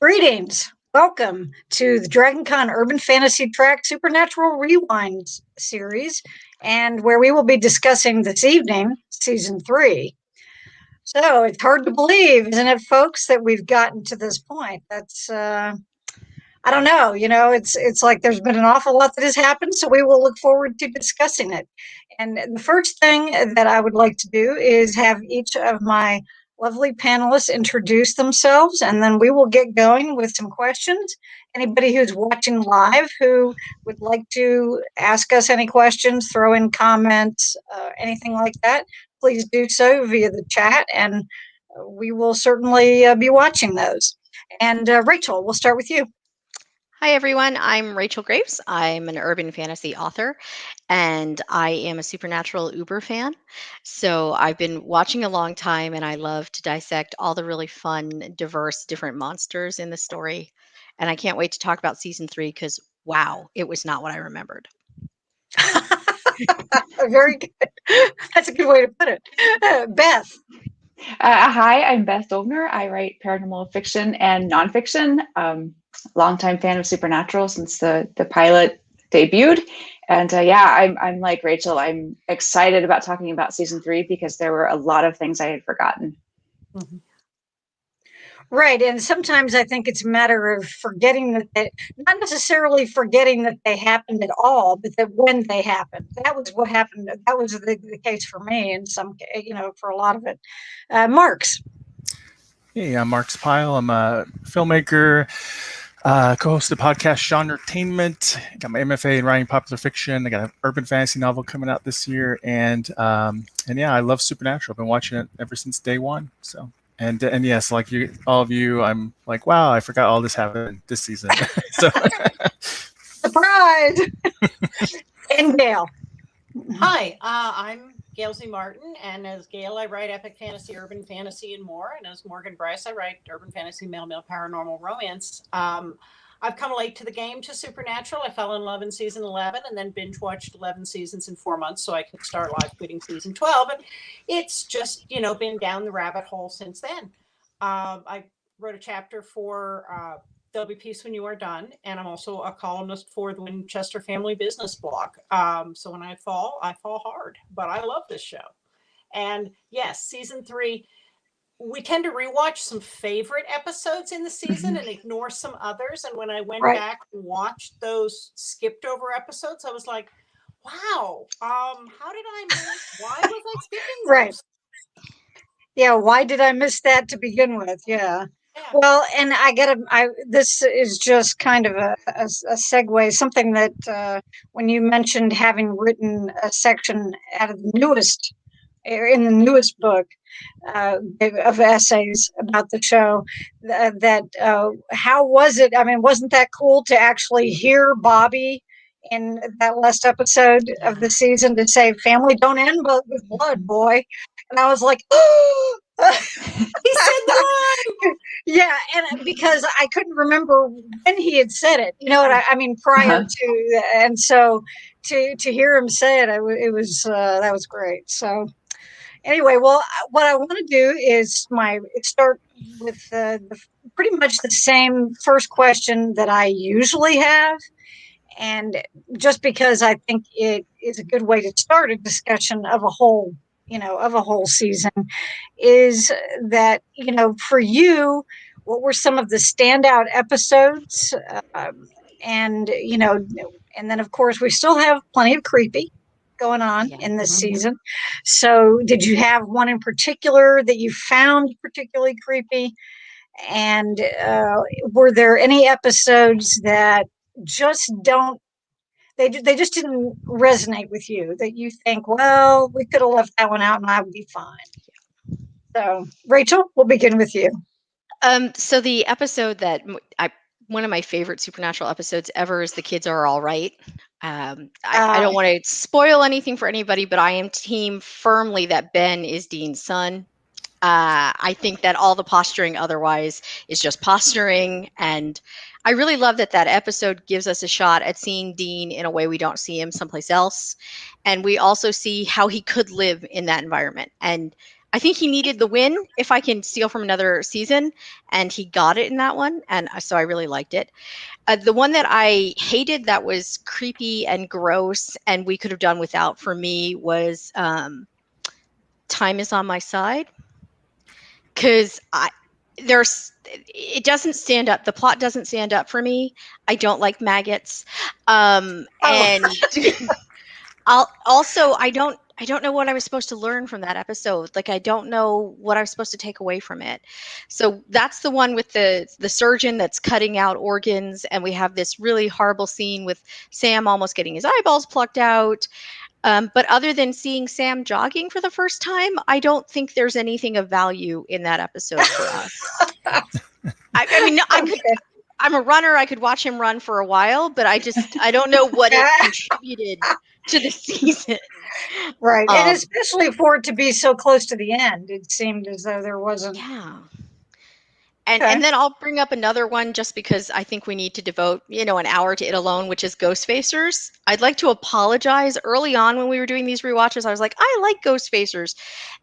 Greetings. Welcome to the DragonCon Urban Fantasy Track Supernatural Rewind series, and where we will be discussing this evening Season 3. So it's hard to believe, isn't it, folks, that we've gotten to this point? I don't know, it's like there's been an awful lot that has happened, so we will look forward to discussing it. And the first thing that I would like to do is have each of my lovely panelists introduce themselves, and then we will get going with some questions. Anybody who's watching live who would like to ask us any questions, throw in comments, anything like that, please do so via the chat, and we will certainly be watching those. And Rachel, we'll start with you. Hi, everyone. I'm Rachel Graves. I'm an urban fantasy author, and I am a Supernatural Uber fan. So I've been watching a long time, and I love to dissect all the really fun, diverse, different monsters in the story. And I can't wait to talk about season 3 because, wow, it was not what I remembered. Very good. That's a good way to put it. Beth. Hi, I'm Beth Dovener. I write paranormal fiction and nonfiction. Longtime fan of Supernatural since the pilot debuted. And I'm like Rachel. I'm excited about talking about season 3 because there were a lot of things I had forgotten. Mm-hmm. Right. And sometimes I think it's a matter of forgetting not necessarily forgetting that they happened at all, but that when they happened, that was what happened. That was the case for me in some, for a lot of it. Marks. Hey, I'm Marks Pyle. I'm a filmmaker, co-host of the podcast Genre Entertainment. Got my MFA in writing popular fiction. I got an urban fantasy novel coming out this year, and yeah, I love Supernatural. I've been watching it ever since day one. So, and yes, like you, all of you, I'm like, wow, I forgot all this happened this season. So, surprise! And Gail. Hi, I'm Gail Z. Martin, and as Gail, I write epic fantasy, urban fantasy, and more. And as Morgan Bryce, I write urban fantasy, male paranormal romance. I've come late to the game to Supernatural. I fell in love in season 11 and then binge watched 11 seasons in 4 months so I could start live tweeting season 12. And it's just, been down the rabbit hole since then. I wrote a chapter for There'll Be Peace When You Are Done. And I'm also a columnist for the Winchester Family Business blog. So when I fall hard. But I love this show. And yes, season 3, we tend to rewatch some favorite episodes in the season and ignore some others. And when I went back and watched those skipped over episodes, I was like, wow, how did I miss? Why was I skipping those? Right. Yeah, why did I miss that to begin with? Yeah. Well, and this is just kind of a segue, something that when you mentioned having written a section out of the newest book of essays about the show, how was it? I mean, wasn't that cool to actually hear Bobby in that last episode of the season to say, family don't end with blood, boy? And I was like, oh! He said the line. Yeah, and because I couldn't remember when he had said it, I mean, prior to, and so to hear him say it, it was that was great. So anyway, well, what I want to do is start with pretty much the same first question that I usually have, and just because I think it is a good way to start a discussion of a whole season, is that, for you, what were some of the standout episodes? And then of course we still have plenty of creepy going on in this season. So did you have one in particular that you found particularly creepy? And were there any episodes that just they just didn't resonate with you, that you think, well, we could have left that one out and I would be fine? So, Rachel, we'll begin with you. So the episode that one of my favorite Supernatural episodes ever is The Kids Are All Right. I don't want to spoil anything for anybody, but I am team firmly that Ben is Dean's son. I think that all the posturing otherwise is just posturing. And I really love that episode gives us a shot at seeing Dean in a way we don't see him someplace else. And we also see how he could live in that environment. And I think he needed the win, if I can steal from another season, and he got it in that one, and so I really liked it. The one that I hated that was creepy and gross and we could have done without for me was Time Is on My Side, because it doesn't stand up. The plot doesn't stand up for me. I don't like maggots, and I don't know what I was supposed to learn from that episode. Like, I don't know what I was supposed to take away from it. So that's the one with the surgeon that's cutting out organs, and we have this really horrible scene with Sam almost getting his eyeballs plucked out. But other than seeing Sam jogging for the first time, I don't think there's anything of value in that episode for us. I mean, I'm a runner. I could watch him run for a while, but I don't know what it contributed to the season. Right. And especially for it to be so close to the end, it seemed as though there wasn't. Yeah. And then I'll bring up another one just because I think we need to devote, an hour to it alone, which is Ghost Facers. I'd like to apologize. Early on when we were doing these rewatches, I was like, I like Ghost Facers.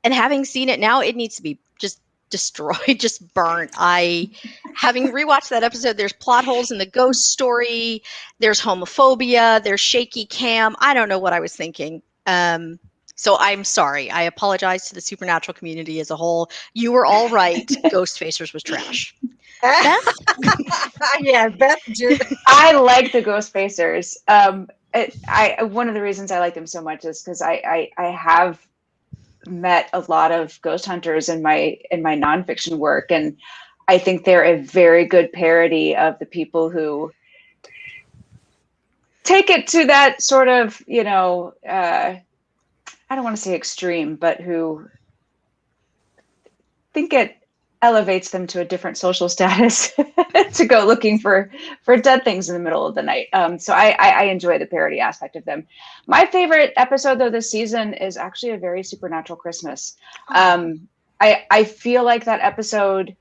And having seen it now, it needs to be just destroyed, just burnt. Having rewatched that episode, there's plot holes in the ghost story. There's homophobia. There's shaky cam. I don't know what I was thinking. So I'm sorry. I apologize to the Supernatural community as a whole. You were all right. Ghost Facers was trash. Beth? Yeah, Beth. I like the Ghost Facers. One of the reasons I like them so much is because I have met a lot of ghost hunters in my nonfiction work, and I think they're a very good parody of the people who take it to that sort of, I don't want to say extreme, but who think it elevates them to a different social status to go looking for dead things in the middle of the night. So I enjoy the parody aspect of them. My favorite episode, though, this season is actually A Very Supernatural Christmas. I feel like that episode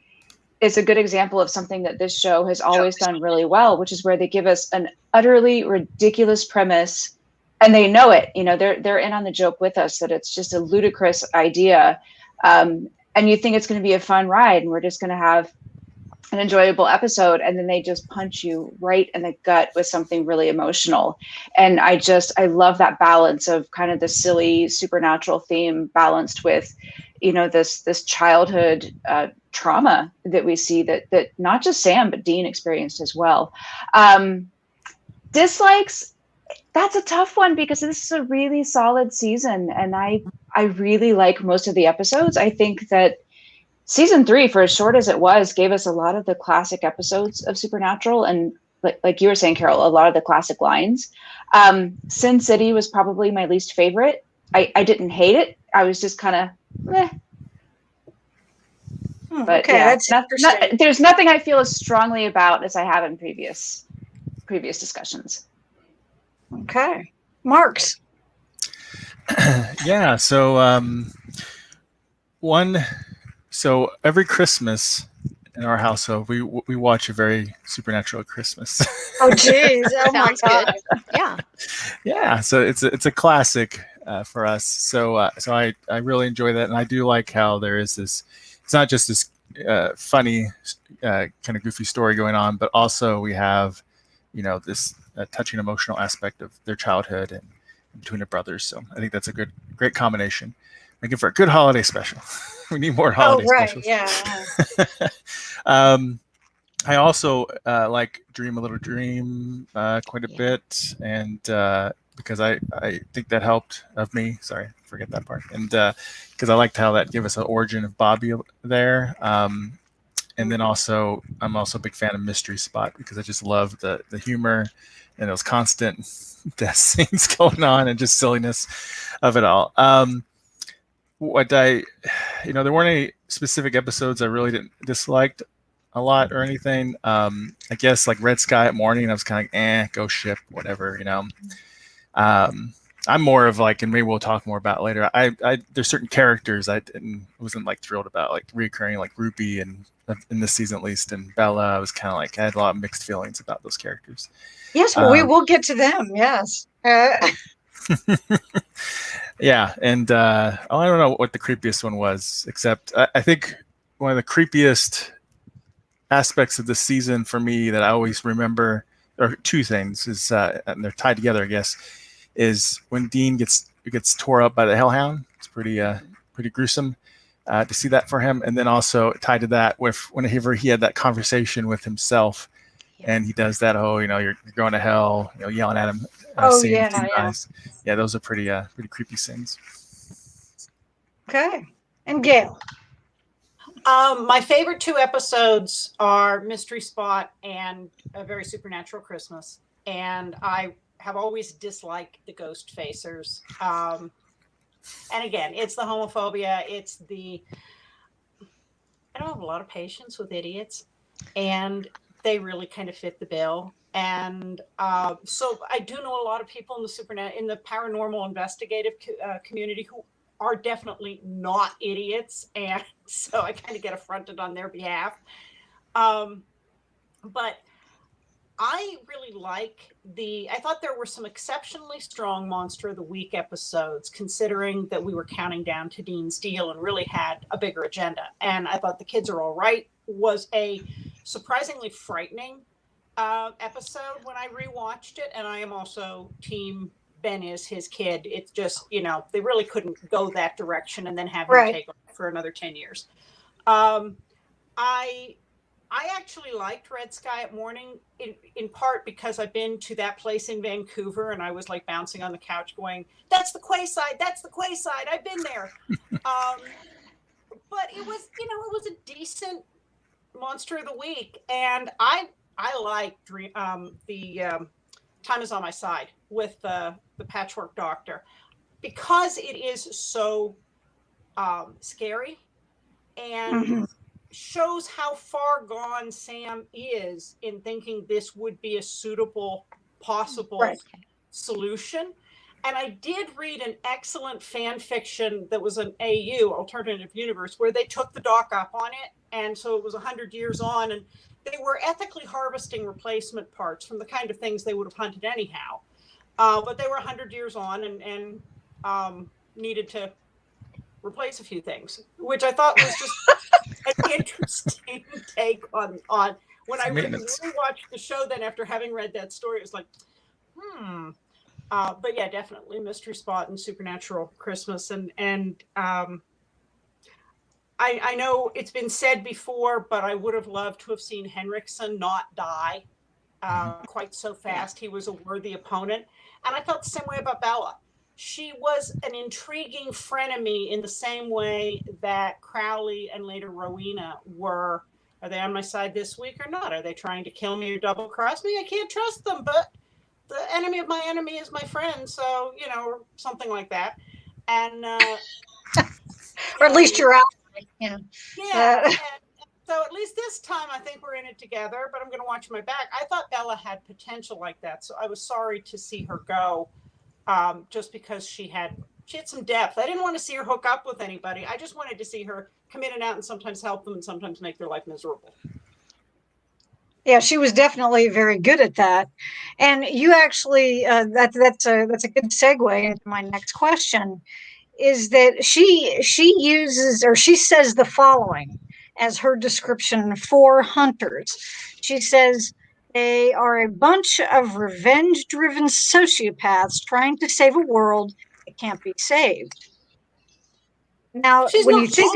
is a good example of something that this show has always done really well, which is where they give us an utterly ridiculous premise. And they know it, they're in on the joke with us, that it's just a ludicrous idea. And you think it's going to be a fun ride and we're just going to have an enjoyable episode. And then they just punch you right in the gut with something really emotional. And I love that balance of kind of the silly supernatural theme balanced with, this childhood trauma that we see that not just Sam, but Dean experienced as well. Dislikes. That's a tough one because this is a really solid season, and I really like most of the episodes. I think that season 3, for as short as it was, gave us a lot of the classic episodes of Supernatural, and like you were saying, Carol, a lot of the classic lines. Sin City was probably my least favorite. I didn't hate it. I was just kind of meh. But okay, yeah, there's nothing I feel as strongly about as I have in previous discussions. Okay. Marks. Yeah. So, so every Christmas in our household, we watch A Very Supernatural Christmas. Oh, geez. Oh, my God. Good. Yeah. Yeah. So it's a classic for us. So I really enjoy that. And I do like how there is this, it's not just this funny kind of goofy story going on, but also we have, this touching emotional aspect of their childhood and between the brothers. So I think that's a great combination. Making for a good holiday special. We need more holiday specials. Yeah. I also like Dream a Little Dream quite a bit, and because I think that helped of me. Sorry, forget that part. And because I liked how that gave us an origin of Bobby there. And then also, I'm also a big fan of Mystery Spot because I just love the humor and those constant death scenes going on and just silliness of it all. There weren't any specific episodes I really didn't disliked a lot or anything. I guess like Red Sky at Morning, I was kind of go ship, whatever, I'm more of like, and maybe we'll talk more about later. There's certain characters I wasn't like thrilled about, like reoccurring, like Ruby and in this season at least, and Bella. I was kind of like, I had a lot of mixed feelings about those characters. Yes, well, we will get to them. Yes. Yeah, and I don't know what the creepiest one was, except I think one of the creepiest aspects of the season for me that I always remember, or two things, is and they're tied together, I guess, is when Dean gets tore up by the hellhound. It's pretty gruesome to see that for him, and then also tied to that with whenever he had that conversation with himself, and he does that, you're going to hell, yelling at him, Oh saying yeah, yeah. yeah, those are pretty creepy scenes. Okay. And Gail. My favorite two episodes are Mystery Spot and A Very Supernatural Christmas. And I have always disliked the ghost facers. And again, it's the homophobia. It's I don't have a lot of patience with idiots. And they really kind of fit the bill. And so I do know a lot of people in the paranormal investigative community who are definitely not idiots, and so I kind of get affronted on their behalf. But I really I thought there were some exceptionally strong Monster of the Week episodes, considering that we were counting down to Dean's deal and really had a bigger agenda. And I thought The Kids Are All Right was a surprisingly frightening episode when I rewatched it. And I am also team Ben is his kid. It's just, they really couldn't go that direction and then have him take over for another 10 years. I actually liked Red Sky at Morning in part because I've been to that place in Vancouver and I was like bouncing on the couch going, that's the Quayside, that's the Quayside, I've been there. But it was, it was a decent Monster of the Week. And I liked the Time Is on My Side with the Patchwork Doctor because it is so scary and shows how far gone Sam is in thinking this would be a suitable possible solution. And I did read an excellent fan fiction that was an AU, alternative universe, where they took the doc up on it. And so it was 100 years on, and they were ethically harvesting replacement parts from the kind of things they would have hunted anyhow. But they were 100 years on and needed to replace a few things, which I thought was just an interesting take on when I rewatched the show then after having read that story. It was like, but yeah, definitely Mystery Spot and Supernatural Christmas. And I know it's been said before, but I would have loved to have seen Henriksen not die quite so fast. He was a worthy opponent. And I felt the same way about Bella. She was an intriguing frenemy in the same way that Crowley and later Rowena were. Are they on my side this week or not? Are they trying to kill me or double cross me? I can't trust them, but the enemy of my enemy is my friend. So, or something like that. And or at least you're out. Yeah. And so at least this time I think we're in it together, but I'm going to watch my back. I thought Bella had potential like that. So I was sorry to see her go. Just because she had some depth. I didn't want to see her hook up with anybody. I just wanted to see her come in and out and sometimes help them and sometimes make their life miserable. Yeah, she was definitely very good at that. And you actually, that's a good segue into my next question, is that she uses, or she says the following as her description for hunters. She says, they are a bunch of revenge-driven sociopaths trying to save a world that can't be saved. Now, when you think,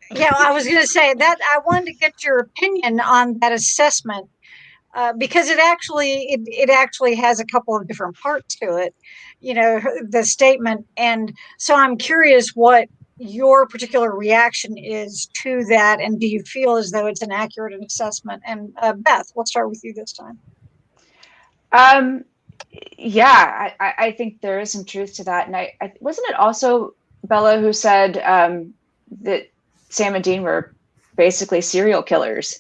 I was going to say that I wanted to get your opinion on that assessment because it actually has a couple of different parts to it, the statement, and so I'm curious what your particular reaction is to that, and do you feel as though it's an accurate assessment? And Beth, we'll start with you this time. Yeah, I think there is some truth to that. And I wasn't it also Bella who said that Sam and Dean were basically serial killers?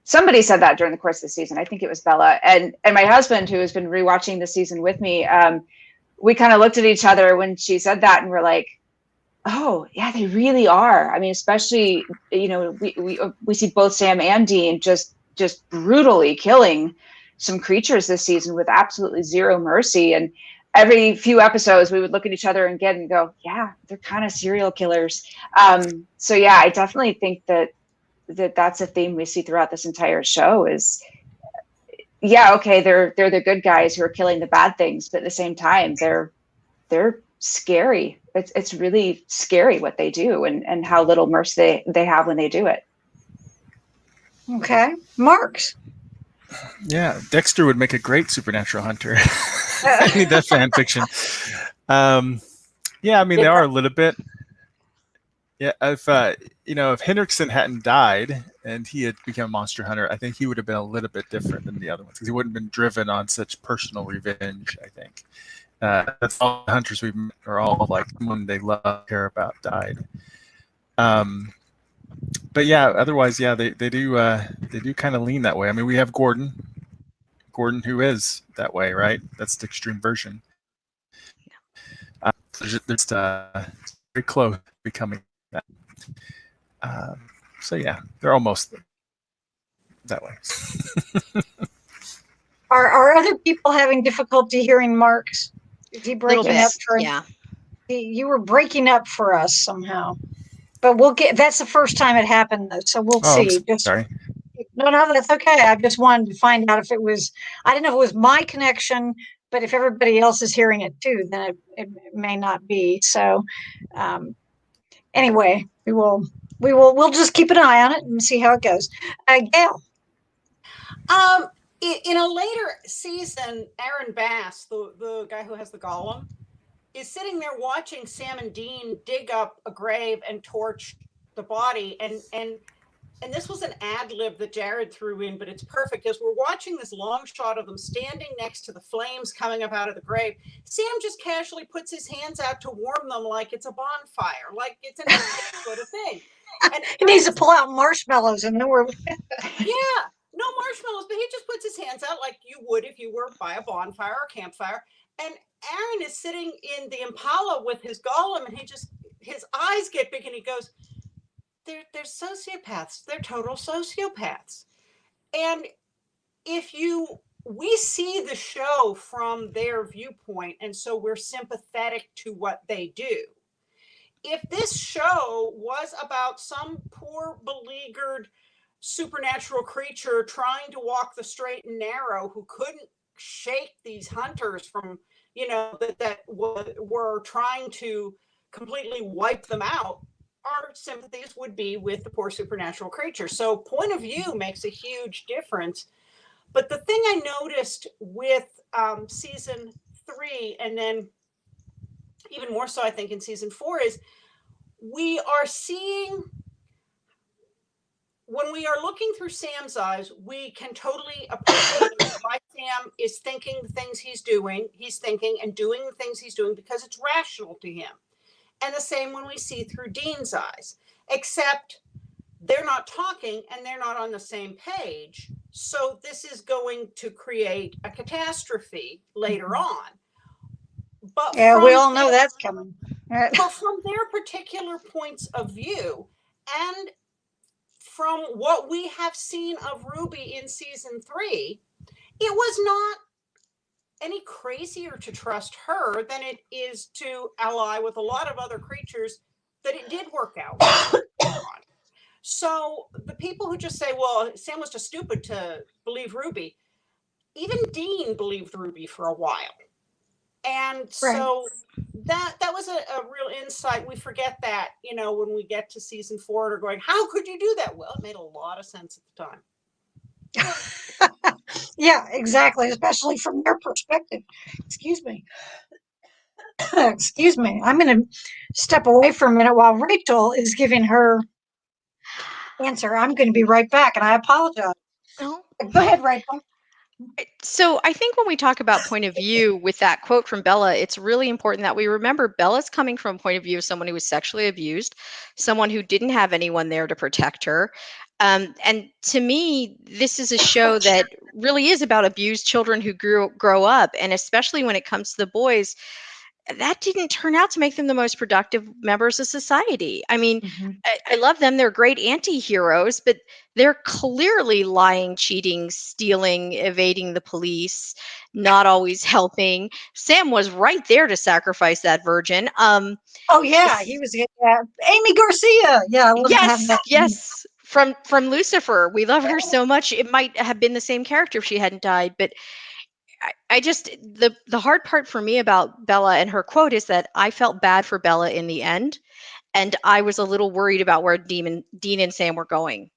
Somebody said that during the course of the season. I think it was Bella. And my husband, who has been rewatching the season with me, we kind of looked at each other when she said that and we're like, oh yeah, they really are. I mean, especially, we see both Sam and Dean just brutally killing some creatures this season with absolutely zero mercy. And every few episodes we would look at each other again and go, yeah, they're kind of serial killers. So yeah, I definitely think that's a theme we see throughout this entire show is, yeah, okay, they're the good guys who are killing the bad things, but at the same time, they're scary. It's really scary what they do and how little mercy they have when they do it. Okay. Marks. Yeah, Dexter would make a great supernatural hunter. I need that fan fiction. Yeah, I mean, they are a little bit. Yeah, if Hendrickson hadn't died and he had become a monster hunter, I think he would have been a little bit different than the other ones because he wouldn't have been driven on such personal revenge, I think. That's all the hunters we've met are all like someone they love, care about, died. But yeah, otherwise, yeah, they do kind of lean that way. I mean, we have Gordon who is that way, right? That's the extreme version. There's very close becoming that. So yeah, they're almost that way. Are other people having difficulty hearing Marks? Is he breaking up? Yeah. You were breaking up for us somehow. But we'll get. That's the first time it happened, though, so we'll see. Sorry. No, that's okay. I just wanted to find out if it was. I didn't know if it was my connection, but if everybody else is hearing it too, then it may not be. So, anyway, we'll just keep an eye on it and see how it goes. Gail. In a later season, Aaron Bass, the guy who has the golem, is sitting there watching Sam and Dean dig up a grave and torch the body. And this was an ad lib that Jared threw in, but it's perfect as we're watching this long shot of them standing next to the flames coming up out of the grave. Sam just casually puts his hands out to warm them like it's a bonfire, like it's an sort of thing. And he needs to pull out marshmallows and then we're yeah, no marshmallows, but he just puts his hands out like you would if you were by a bonfire or campfire. And Aaron is sitting in the Impala with his golem, and his eyes get big, and he goes, "They're sociopaths. They're total sociopaths." And we see the show from their viewpoint, and so we're sympathetic to what they do. If this show was about some poor, beleaguered supernatural creature trying to walk the straight and narrow who couldn't shake these hunters from, that were trying to completely wipe them out, our sympathies would be with the poor supernatural creature. So point of view makes a huge difference. But the thing I noticed with season 3, and then even more so, I think, in season 4, is we are seeing, when we are looking through Sam's eyes, we can totally appreciate why Sam is thinking the things he's thinking and doing the things he's doing because it's rational to him. And the same when we see through Dean's eyes, except they're not talking and they're not on the same page. So this is going to create a catastrophe later on. But yeah, we all know that's coming. But from their particular points of view, and from what we have seen of Ruby in season 3, it was not any crazier to trust her than it is to ally with a lot of other creatures that it did work out on. So the people who just say, well, Sam was just stupid to believe Ruby, even Dean believed Ruby for a while. And so that was a real insight. We forget that, when we get to season 4 and are going, how could you do that? Well, it made a lot of sense at the time. Yeah, exactly. Especially from their perspective. Excuse me. Excuse me. I'm going to step away for a minute while Rachel is giving her answer. I'm going to be right back, and I apologize. No. Go ahead, Rachel. So I think when we talk about point of view with that quote from Bella, it's really important that we remember Bella's coming from a point of view of someone who was sexually abused, someone who didn't have anyone there to protect her. And to me, this is a show that really is about abused children who grow up. And especially when it comes to the boys, that didn't turn out to make them the most productive members of society. I mean, Mm-hmm. I love them. They're great anti-heroes, but they're clearly lying, cheating, stealing, evading the police, not always helping. Sam was right there to sacrifice that virgin. Oh yeah, he was. Amy Garcia. Yeah, I wasn't having Yes, that. yes. From Lucifer. We love her so much. It might have been the same character if she hadn't died, but I just the hard part for me about Bella and her quote is that I felt bad for Bella in the end, and I was a little worried about where Dean and Sam were going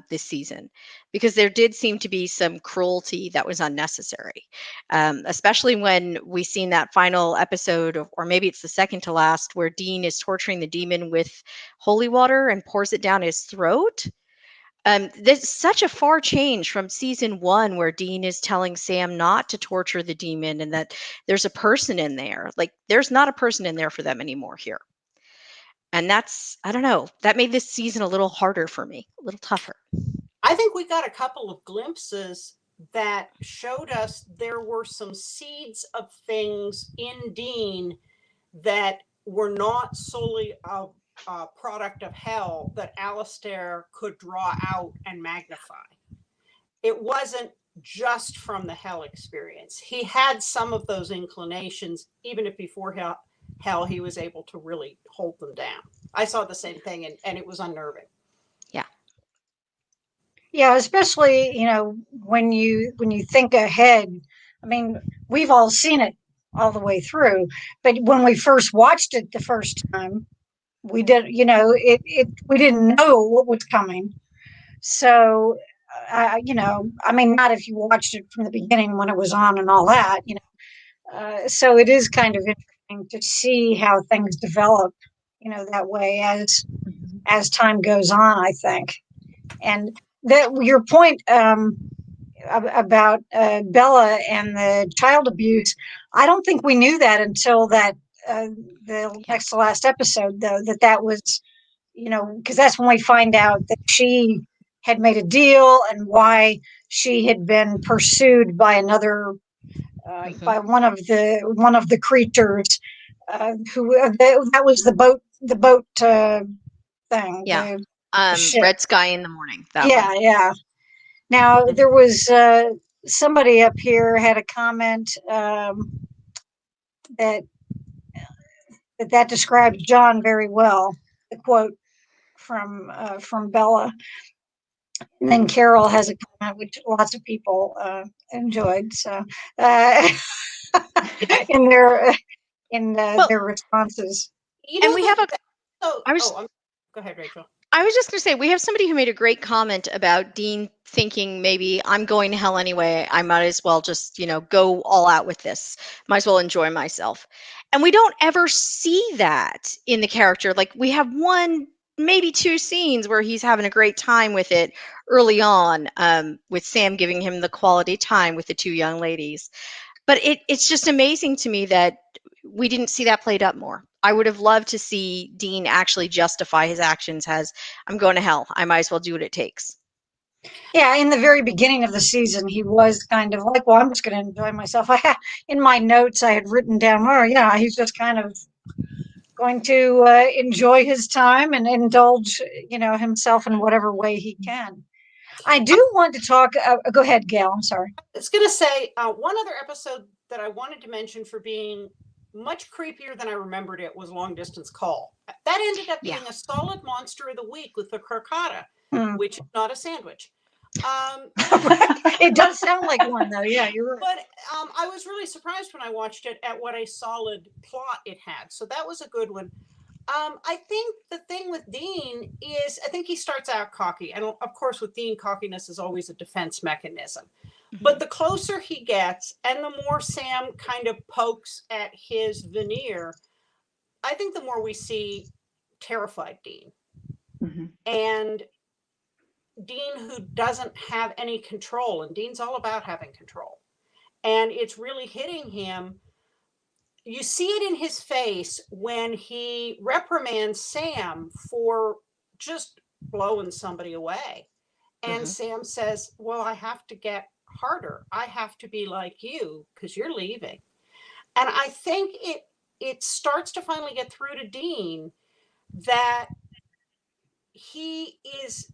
this season, because there did seem to be some cruelty that was unnecessary, especially when we seen that final episode, or maybe it's the second to last, where Dean is torturing the demon with holy water and pours it down his throat. There's such a far change from season one, where Dean is telling Sam not to torture the demon and that there's a person in there. Like, there's not a person in there for them anymore here. And that's, I don't know, that made this season a little harder for me, a little tougher. I think we got a couple of glimpses that showed us there were some seeds of things in Dean that were not solely a product of hell that Alistair could draw out and magnify. It wasn't just from the hell experience. He had some of those inclinations, even if before hell he was able to really hold them down. I saw the same thing, and it was unnerving. Yeah, especially when you think ahead. I mean, we've all seen it all the way through, but when we first watched it the first time, we did. We didn't know what was coming. So, I mean, not if you watched it from the beginning when it was on and all that. So it is kind of interesting to see how things develop. That way as time goes on. I think. And that your point about Bella and the child abuse, I don't think we knew that until the next to last episode, though, that was, because that's when we find out that she had made a deal and why she had been pursued by another, by one of the creatures, that was the boat thing. Yeah. Ship. Red Sky in the Morning. Yeah, yeah. Now there was somebody up here had a comment that describes John very well. The quote from Bella, and then Carol has a comment which lots of people enjoyed. So in their responses, And we have a. Go ahead, Rachel. I was just going to say, we have somebody who made a great comment about Dean thinking, maybe I'm going to hell anyway. I might as well just, go all out with this. Might as well enjoy myself. And we don't ever see that in the character. Like, we have one, maybe two scenes where he's having a great time with it early on, with Sam giving him the quality time with the two young ladies. But it's just amazing to me that we didn't see that played up more. I would have loved to see Dean actually justify his actions as, I'm going to hell. I might as well do what it takes. Yeah, in the very beginning of the season, he was kind of like, well, I'm just going to enjoy myself. In my notes, I had written down, oh, yeah, he's just kind of going to enjoy his time and indulge, himself in whatever way he can. I do want to talk. Go ahead, Gail. I'm sorry. I was going to say one other episode that I wanted to mention for being much creepier than I remembered it was Long Distance Call. That ended up being a solid monster of the week with the crocata, which is not a sandwich. It does sound like one, though. Yeah, you're right. But I was really surprised when I watched it at what a solid plot it had. So that was a good one. I think the thing with Dean is, I think he starts out cocky. And of course, with Dean, cockiness is always a defense mechanism. But the closer he gets and the more Sam kind of pokes at his veneer, I think the more we see terrified Dean. And Dean who doesn't have any control. And Dean's all about having control. And it's really hitting him. You see it in his face when he reprimands Sam for just blowing somebody away. And Sam says, well, I have to get harder. I have to be like you because you're leaving. And I think it starts to finally get through to Dean that his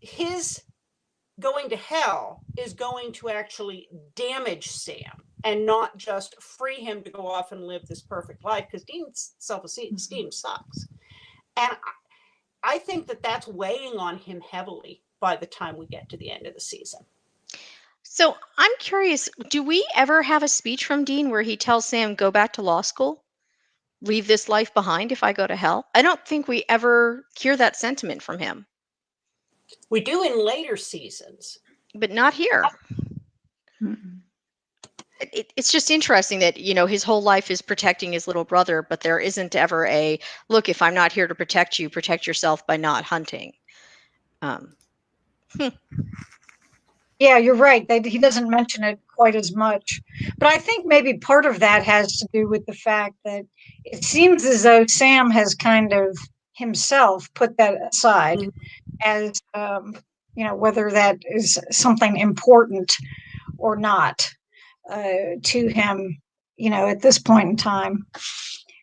going to hell is going to actually damage Sam and not just free him to go off and live this perfect life, because Dean's self-esteem sucks. And I think that that's weighing on him heavily by the time we get to the end of the season. So I'm curious, do we ever have a speech from Dean where he tells Sam, go back to law school? Leave this life behind if I go to hell? I don't think we ever hear that sentiment from him. We do in later seasons. But not here. It's just interesting that, his whole life is protecting his little brother, but there isn't ever a, look, if I'm not here to protect you, protect yourself by not hunting. Yeah, you're right. He doesn't mention it quite as much. But I think maybe part of that has to do with the fact that it seems as though Sam has kind of himself put that aside as, whether that is something important or not to him, at this point in time.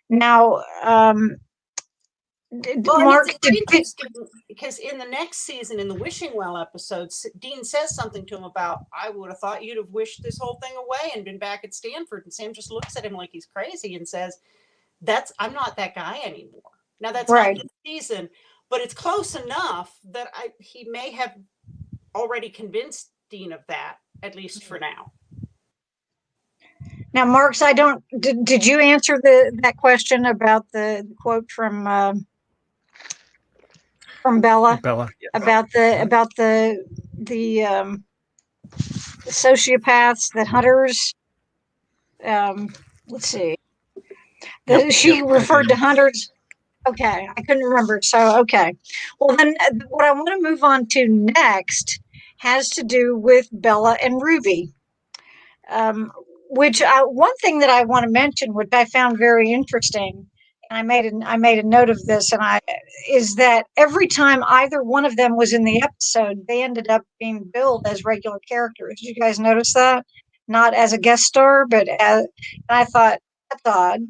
Now, Mark, it's interesting because in the next season, in the Wishing Well episodes, Dean says something to him about, I would have thought you'd have wished this whole thing away and been back at Stanford. And Sam just looks at him like he's crazy and says, I'm not that guy anymore. Now that's right. Not this season, but it's close enough that he may have already convinced Dean of that, at least for now. Now, Marks, did you answer that question about the quote from Bella? Bella, yeah. About the sociopaths, the hunters. Let's see. She referred to hunters. Okay, I couldn't remember. So, okay. Well, then what I want to move on to next has to do with Bella and Ruby. Which one thing that I want to mention, which I found very interesting, and I made a note of this, is that every time either one of them was in the episode, they ended up being billed as regular characters. Did you guys notice that? Not as a guest star, but and I thought that's odd.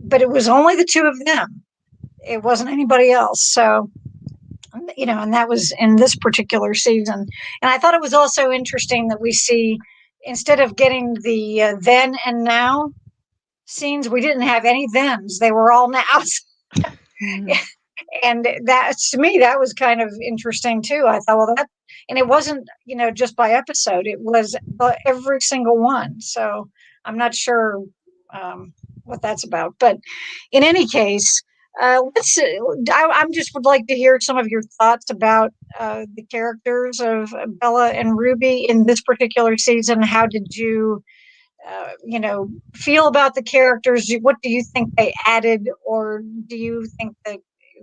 But it was only the two of them. It wasn't anybody else. So, and that was in this particular season. And I thought it was also interesting that we see, instead of getting the then and now scenes, we didn't have any thens. They were all nows. And that, to me, that was kind of interesting too. I thought, well, and it wasn't, just by episode. It was every single one. So I'm not sure what that's about. But in any case, I just would like to hear some of your thoughts about the characters of Bella and Ruby in this particular season. How did you, feel about the characters? What do you think they added, or do you think that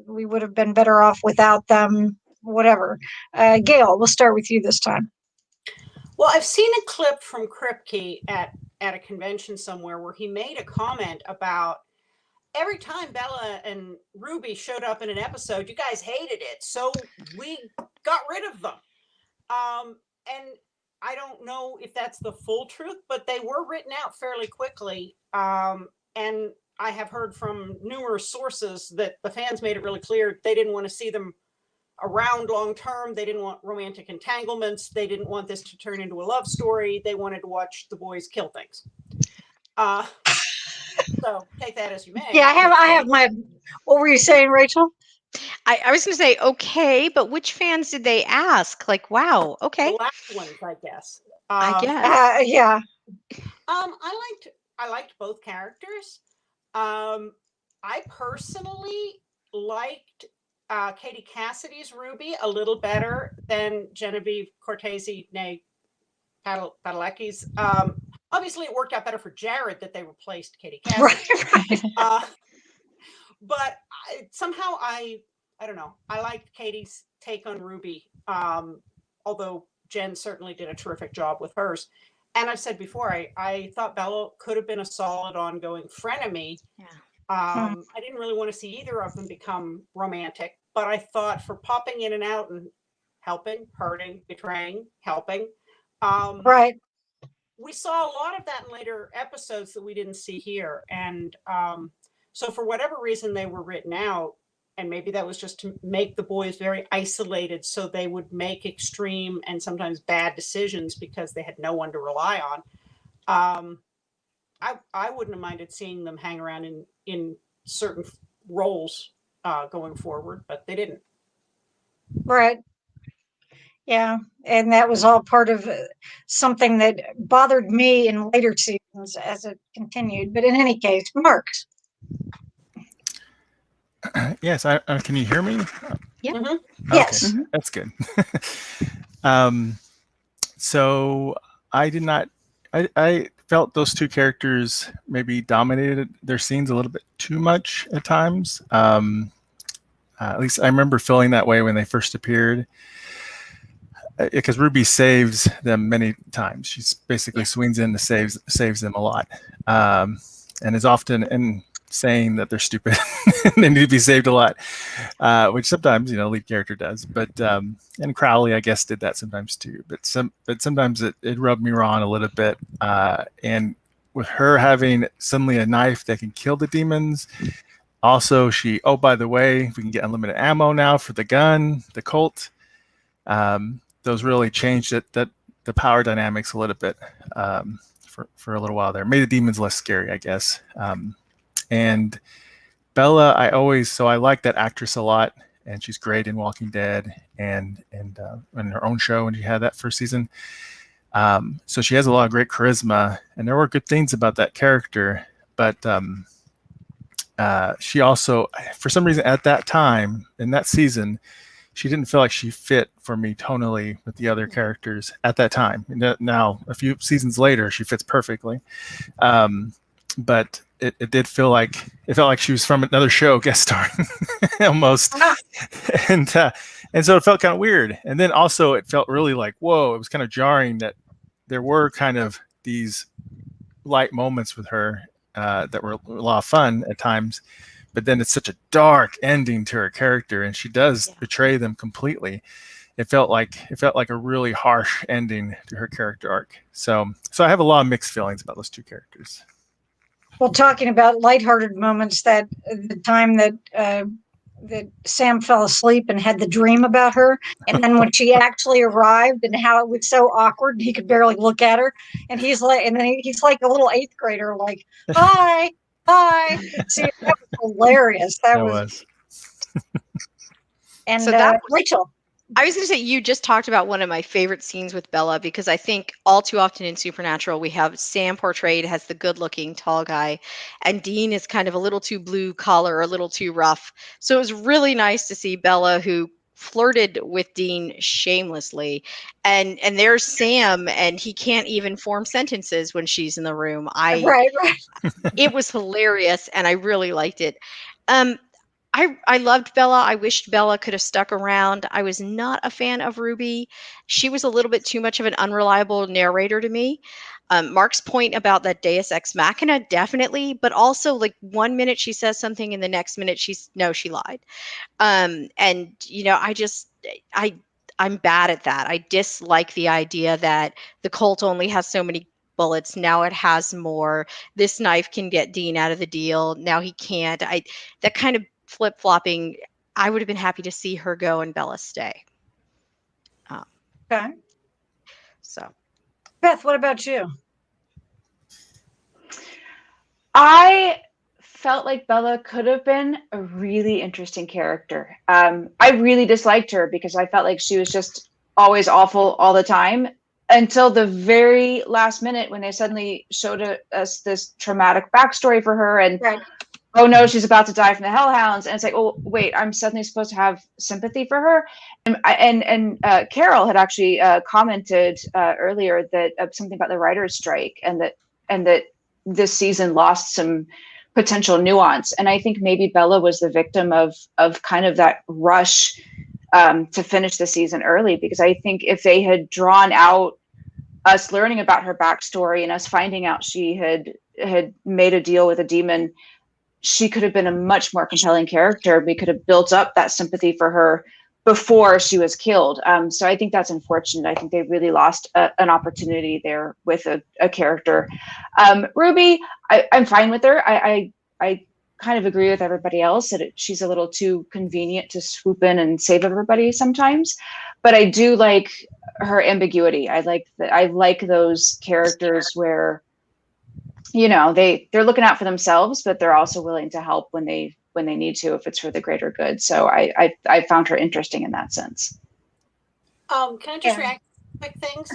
we would have been better off without them? Whatever. Gail, we'll start with you this time. Well, I've seen a clip from Kripke at a convention somewhere where he made a comment about, every time Bella and Ruby showed up in an episode, you guys hated it, so we got rid of them. And I don't know if that's the full truth, but they were written out fairly quickly. And I have heard from numerous sources that the fans made it really clear they didn't want to see them around long term. They didn't want romantic entanglements. They didn't want this to turn into a love story. They wanted to watch the boys kill things. So take that as you may. Yeah, I have my. What were you saying, Rachel? I was going to say, okay, but which fans did they ask? Like, wow, okay. The last ones, I guess. Yeah. I liked both characters. I personally liked Katie Cassidy's Ruby a little better than Genevieve Cortese, nay Padalecki's. Obviously, it worked out better for Jared that they replaced Katie Cassidy. Right. But somehow I don't know. I liked Katie's take on Ruby, although Jen certainly did a terrific job with hers. And I've said before, I thought Bella could have been a solid ongoing frenemy. Yeah. I didn't really want to see either of them become romantic, but I thought for popping in and out and helping, hurting, betraying, helping. Right. we saw a lot of that in later episodes that we didn't see here. And so for whatever reason they were written out, and maybe that was just to make the boys very isolated so they would make extreme and sometimes bad decisions because they had no one to rely on. I wouldn't have minded seeing them hang around in certain roles going forward, but they didn't. Right. Yeah, and that was all part of something that bothered me in later seasons as it continued. But in any case, Marks. Yes, can you hear me? Yeah. Mm-hmm. Okay, Yes. that's good. So I did not. I felt those two characters maybe dominated their scenes a little bit too much at times. At least I remember feeling that way when they first appeared. Because Ruby saves them many times. She's basically swings in to saves them a lot, and is often in saying that they're stupid and they need to be saved a lot, which sometimes lead character does. But and Crowley, I guess, did that sometimes too. But sometimes it rubbed me wrong a little bit. And with her having suddenly a knife that can kill the demons, also oh, by the way, we can get unlimited ammo now for the gun, the Colt. Those really changed the power dynamics a little bit for a little while there. Made the demons less scary, I guess. And Bella, I like that actress a lot, and she's great in Walking Dead and in her own show when she had that first season. So she has a lot of great charisma, and there were good things about that character. But she also, for some reason, at that time in that season, she didn't feel like she fit for me tonally with the other characters at that time. Now, a few seasons later, she fits perfectly. But it did feel like she was from another show guest starring almost. And so it felt kind of weird. And then also it felt really like, whoa, it was kind of jarring that there were kind of these light moments with her that were a lot of fun at times. But then it's such a dark ending to her character, and she does betray them completely. It felt like a really harsh ending to her character arc. So I have a lot of mixed feelings about those two characters. Well, talking about lighthearted moments, that the time that Sam fell asleep and had the dream about her, and then when she actually arrived, and how it was so awkward, he could barely look at her, and he's like a little eighth grader, like, hi. See, that was hilarious. That was. And so Rachel. I was going to say, you just talked about one of my favorite scenes with Bella, because I think all too often in Supernatural, we have Sam portrayed as the good-looking tall guy, and Dean is kind of a little too blue collar, a little too rough. So it was really nice to see Bella, who flirted with Dean shamelessly, and there's Sam, and he can't even form sentences when she's in the room. Right. It was hilarious, and I really liked it. I loved Bella. I wished Bella could have stuck around. I was not a fan of Ruby. She was a little bit too much of an unreliable narrator to me. Mark's point about that Deus Ex Machina, definitely, but also like 1 minute she says something and the next minute she lied. And I'm bad at that. I dislike the idea that the Colt only has so many bullets. Now it has more. This knife can get Dean out of the deal. Now he can't. That kind of flip-flopping, I would have been happy to see her go and Bella stay. Okay. So, Beth, what about you? I felt like Bella could have been a really interesting character. I really disliked her because I felt like she was just always awful all the time, until the very last minute when they suddenly showed us this traumatic backstory for her, and oh no, she's about to die from the hellhounds. And it's like, oh wait, I'm suddenly supposed to have sympathy for her. And Carol had actually commented earlier that something about the writer's strike, and that this season lost some potential nuance. And I think maybe Bella was the victim of kind of that rush to finish the season early, because I think if they had drawn out us learning about her backstory and us finding out she had made a deal with a demon, she could have been a much more compelling character. We could have built up that sympathy for her before she was killed. So I think that's unfortunate. I think they really lost an opportunity there with a character. Ruby, I'm fine with her. I kind of agree with everybody else that she's a little too convenient to swoop in and save everybody sometimes. But I do like her ambiguity. I like those characters where, you know, they're looking out for themselves, but they're also willing to help when they need to, if it's for the greater good. So I found her interesting in that sense. Can I just react to quick things?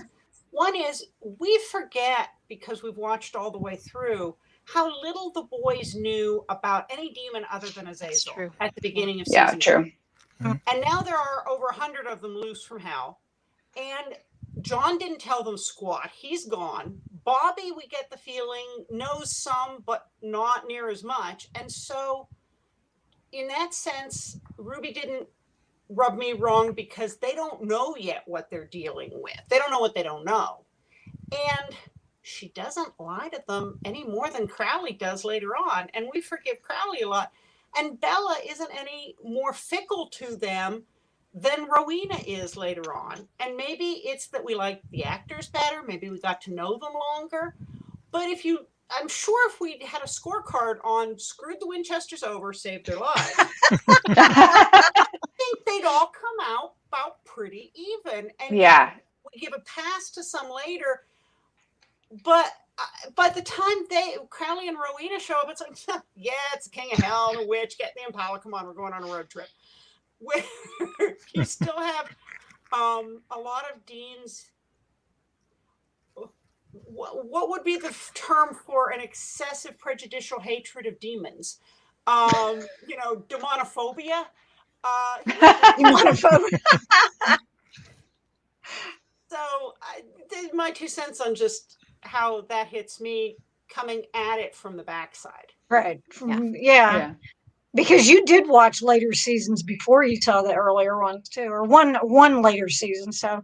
One is, we forget, because we've watched all the way through, how little the boys knew about any demon other than Azazel at the beginning of season. Yeah, true. And now there are over 100 of them loose from hell. And John didn't tell them squat. He's gone. Bobby, we get the feeling, knows some, but not near as much. And so, in that sense, Ruby didn't rub me wrong, because they don't know yet what they're dealing with. They don't know what they don't know. And she doesn't lie to them any more than Crowley does later on. And we forgive Crowley a lot. And Bella isn't any more fickle to them than Rowena is later on. And maybe it's that we like the actors better. Maybe we got to know them longer. But I'm sure if we had a scorecard on screwed the Winchesters over, saved their lives, I think they'd all come out about pretty even. And yeah, we give a pass to some later. But by the time Crowley and Rowena show up, it's like, yeah, it's the king of hell, the witch, get the Impala, come on, we're going on a road trip. Where you still have a lot of Dean's, what would be the term for an excessive prejudicial hatred of demons? Demonophobia. Demonophobia. So my 2 cents on just how that hits me coming at it from the backside. Right. Yeah. Because you did watch later seasons before you saw the earlier ones too, or one later season. So,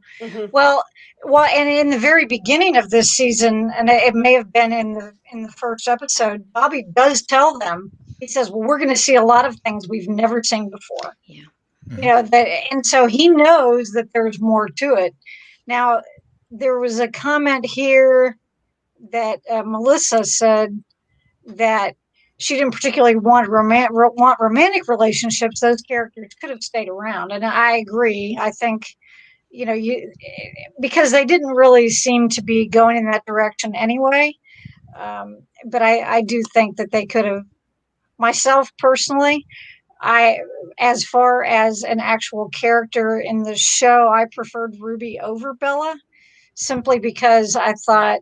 well, and in the very beginning of this season, and it may have been in the first episode, Bobby does tell them. He says, "Well, we're going to see a lot of things we've never seen before." Yeah. You know that, and so he knows that there's more to it. Now, there was a comment here that Melissa said that she didn't particularly want romantic relationships. Those characters could have stayed around, and I agree. I think, because they didn't really seem to be going in that direction anyway. But I do think that they could have. Myself personally, as far as an actual character in the show, I preferred Ruby over Bella, simply because I thought,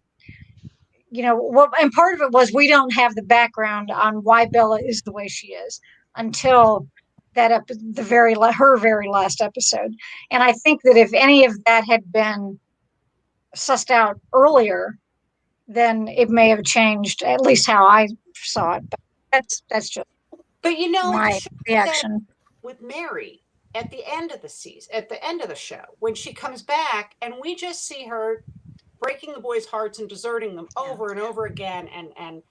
and part of it was we don't have the background on why Bella is the way she is until her very last episode. And I think that if any of that had been sussed out earlier, then it may have changed at least how I saw it. But that's just my reaction. With Mary at the end of the season, at the end of the show, when she comes back, and we just see her breaking the boys' hearts and deserting them over and over again, and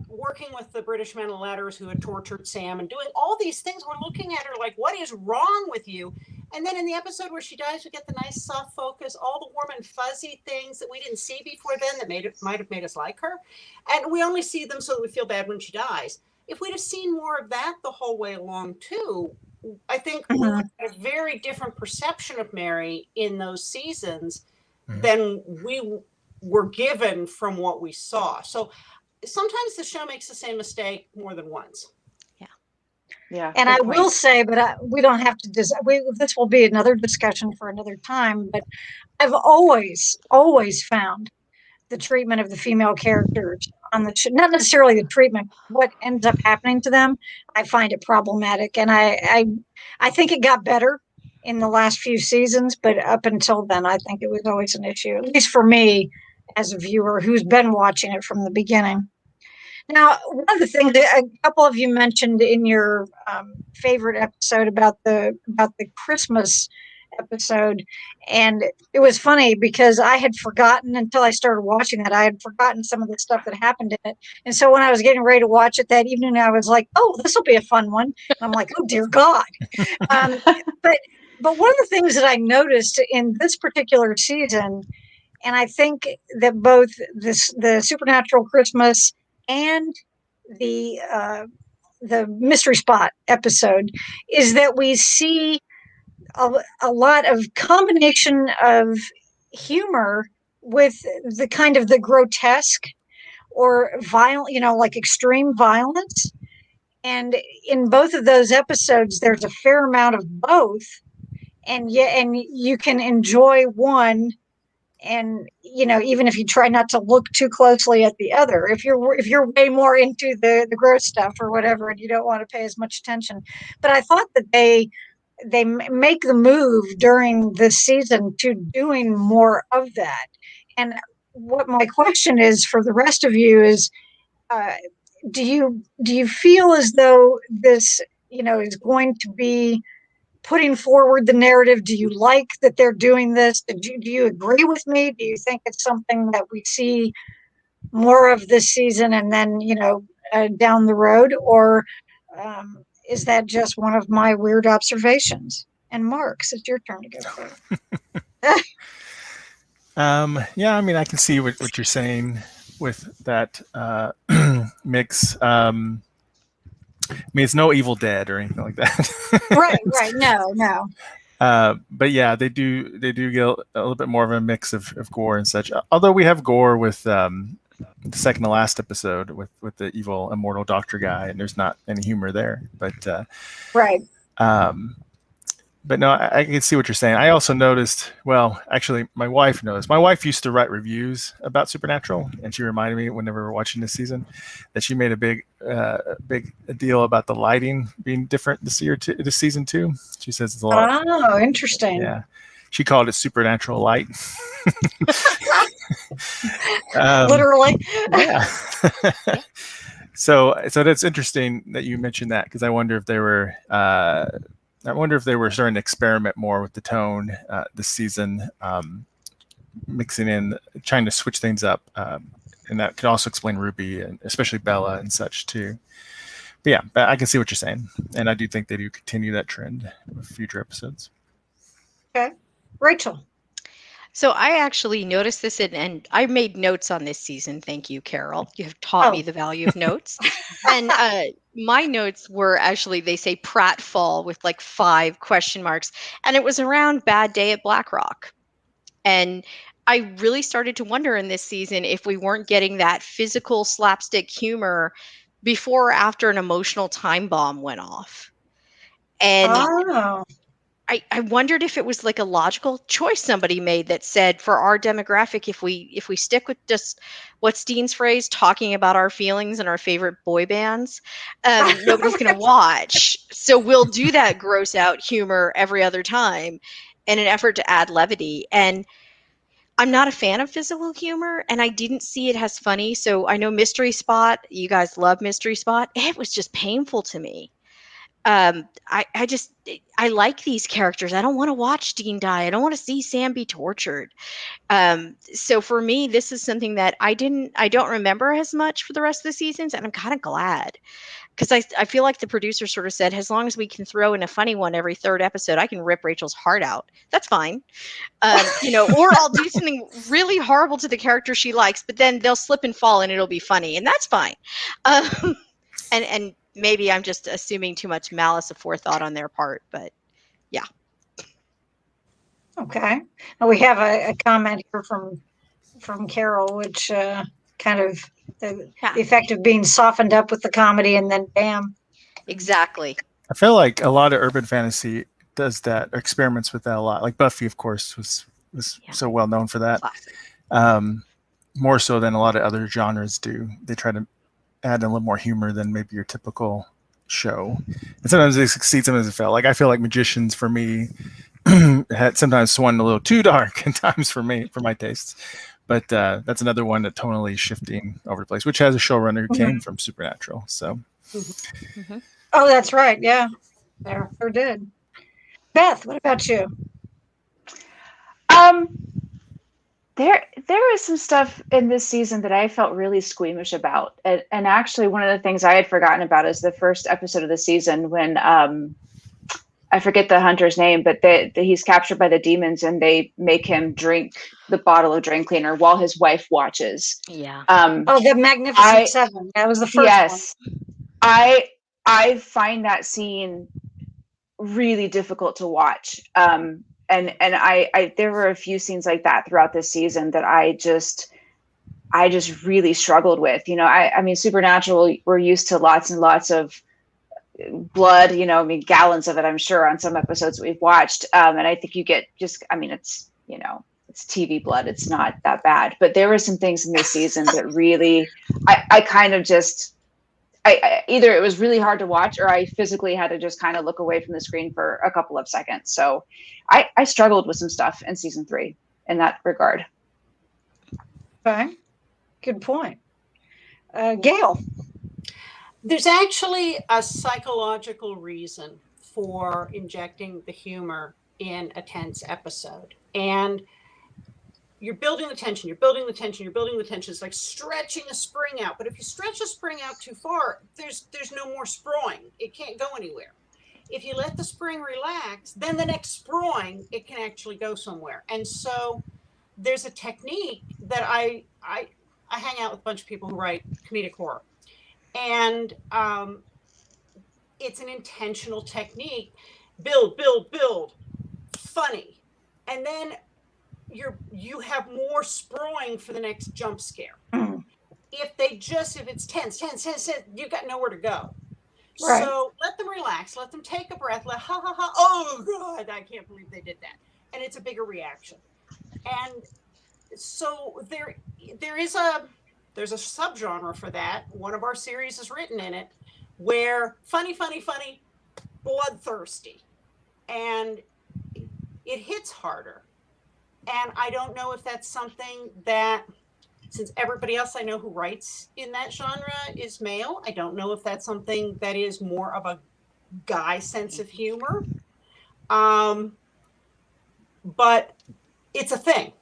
working with the British men of letters who had tortured Sam and doing all these things. We're looking at her like, what is wrong with you? And then in the episode where she dies, we get the nice soft focus, all the warm and fuzzy things that we didn't see before then that might have made us like her. And we only see them so that we feel bad when she dies. If we'd have seen more of that the whole way along too, I think we would have a very different perception of Mary in those seasons than we were given from what we saw. So sometimes the show makes the same mistake more than once. Yeah. And I will say, but we don't have to. This will be another discussion for another time. But I've always found the treatment of the female characters on the show, not necessarily the treatment, what ends up happening to them, I find it problematic. And I think it got better in the last few seasons, but up until then, I think it was always an issue, at least for me as a viewer who's been watching it from the beginning. Now, one of the things that a couple of you mentioned in your favorite episode about the Christmas episode. And it was funny because I had forgotten until I started watching that. I had forgotten some of the stuff that happened in it. And so when I was getting ready to watch it that evening, I was like, oh, this will be a fun one. And I'm like, oh, dear God. Um, but one of the things that I noticed in this particular season, and I think that both the Supernatural Christmas and the Mystery Spot episode, is that we see a lot of combination of humor with the kind of the grotesque or violent, like extreme violence. And in both of those episodes, there's a fair amount of both. And you can enjoy one, and even if you try not to look too closely at the other, if you're way more into the gross stuff or whatever, and you don't want to pay as much attention. But I thought that they make the move during this season to doing more of that. And what my question is for the rest of you is, do you feel as though this is going to be putting forward the narrative? Do you like that they're doing this? Do you agree with me? Do you think it's something that we see more of this season and then down the road, or is that just one of my weird observations? And Marks, it's your turn to go first. Yeah, I mean, I can see what you're saying with that mix. I mean, it's no Evil Dead or anything like that. Right. No. But yeah, they do get a little bit more of a mix of gore and such. Although we have gore with the second to last episode with the evil immortal doctor guy, and there's not any humor there. But right. But no, I can see what you're saying. I also noticed, well, actually, my wife noticed. My wife used to write reviews about Supernatural, and she reminded me whenever we were watching this season that she made a big deal about the lighting being different this season too. She says it's a lot. Oh, interesting. Yeah, she called it Supernatural Light. Literally. Yeah. So that's interesting that you mentioned that, because I wonder if they were starting to experiment more with the tone this season, mixing in, trying to switch things up. And that could also explain Ruby, and especially Bella and such too. But yeah, I can see what you're saying. And I do think they do continue that trend with future episodes. Okay. Rachel. So I actually noticed this, and I made notes on this season. Thank you, Carol. You have taught me the value of notes. And my notes were actually, they say pratfall with like 5 question marks. And it was around Bad Day at Black Rock. And I really started to wonder in this season if we weren't getting that physical slapstick humor before or after an emotional time bomb went off. And I wondered if it was like a logical choice somebody made that said, for our demographic, if we stick with just what's Dean's phrase, talking about our feelings and our favorite boy bands, nobody's going to watch. So we'll do that gross out humor every other time in an effort to add levity. And I'm not a fan of physical humor, and I didn't see it as funny. So I know Mystery Spot, you guys love Mystery Spot. It was just painful to me. I like these characters. I don't want to watch Dean die. I don't want to see Sam be tortured. So for me, this is something that I don't remember as much for the rest of the seasons, and I'm kind of glad, because I feel like the producer sort of said, as long as we can throw in a funny one every 3rd episode, I can rip Rachel's heart out. That's fine. Or I'll do something really horrible to the character she likes, but then they'll slip and fall and it'll be funny, and that's fine. And maybe I'm just assuming too much malice aforethought on their part, but yeah. Okay. Well, we have a comment here from Carol, which kind of the effect of being softened up with the comedy and then bam. Exactly. I feel like a lot of urban fantasy does that, or experiments with that a lot. Like Buffy, of course, was so well known for that. More so than a lot of other genres do. They try to add a little more humor than maybe your typical show. And sometimes they succeed, sometimes they fail. Like I feel like Magicians for me had sometimes swung a little too dark at times for my tastes. But that's another one that tonally shifting over the place, which has a showrunner who came from Supernatural. So Oh, that's right. Yeah. There did. Beth, what about you? There is some stuff in this season that I felt really squeamish about, and actually one of the things I had forgotten about is the first episode of the season when I forget the hunter's name, but he's captured by the demons and they make him drink the bottle of drain cleaner while his wife watches. Yeah. The Magnificent Seven. That was the first one. Yes, I find that scene really difficult to watch. And I there were a few scenes like that throughout this season that I just really struggled with. I mean, Supernatural, we're used to lots and lots of blood, I mean, gallons of it, I'm sure, on some episodes that we've watched. And I think you get it's, it's TV blood. It's not that bad. But there were some things in this season that really, I kind of just, either it was really hard to watch or I physically had to just kind of look away from the screen for a couple of seconds. So I struggled with some stuff in season 3 in that regard. Okay. Good point. Gail. There's actually a psychological reason for injecting the humor in a tense episode. And you're building the tension, you're building the tension, you're building the tension. It's like stretching a spring out. But if you stretch a spring out too far, there's no more sprawling. It can't go anywhere. If you let the spring relax, then the next sprawling, it can actually go somewhere. And so there's a technique that I hang out with a bunch of people who write comedic horror. And it's an intentional technique. Build, funny. And then you have more sprawling for the next jump scare. Mm. If it's tense, you've got nowhere to go. Right. So let them relax, let them take a breath, ha ha ha, oh God, I can't believe they did that. And it's a bigger reaction. And so there's a subgenre for that. One of our series is written in it where funny, bloodthirsty. And it hits harder. And I don't know if that's something that, since everybody else I know who writes in that genre is male, I don't know if that's something that is more of a guy sense of humor. But it's a thing.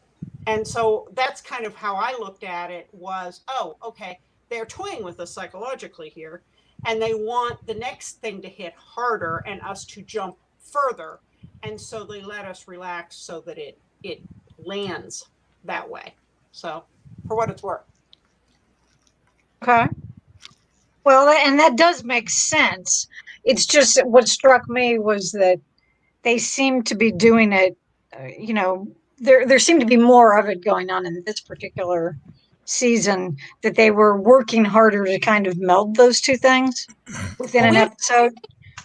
And so that's kind of how I looked at it was, oh, okay, they're toying with us psychologically here. And they want the next thing to hit harder and us to jump further. And so they let us relax so that it lands that way. So for what it's worth. Okay. Well, and that does make sense. It's just what struck me was that they seem to be doing it, there seemed to be more of it going on in this particular season, that they were working harder to kind of meld those two things within an episode.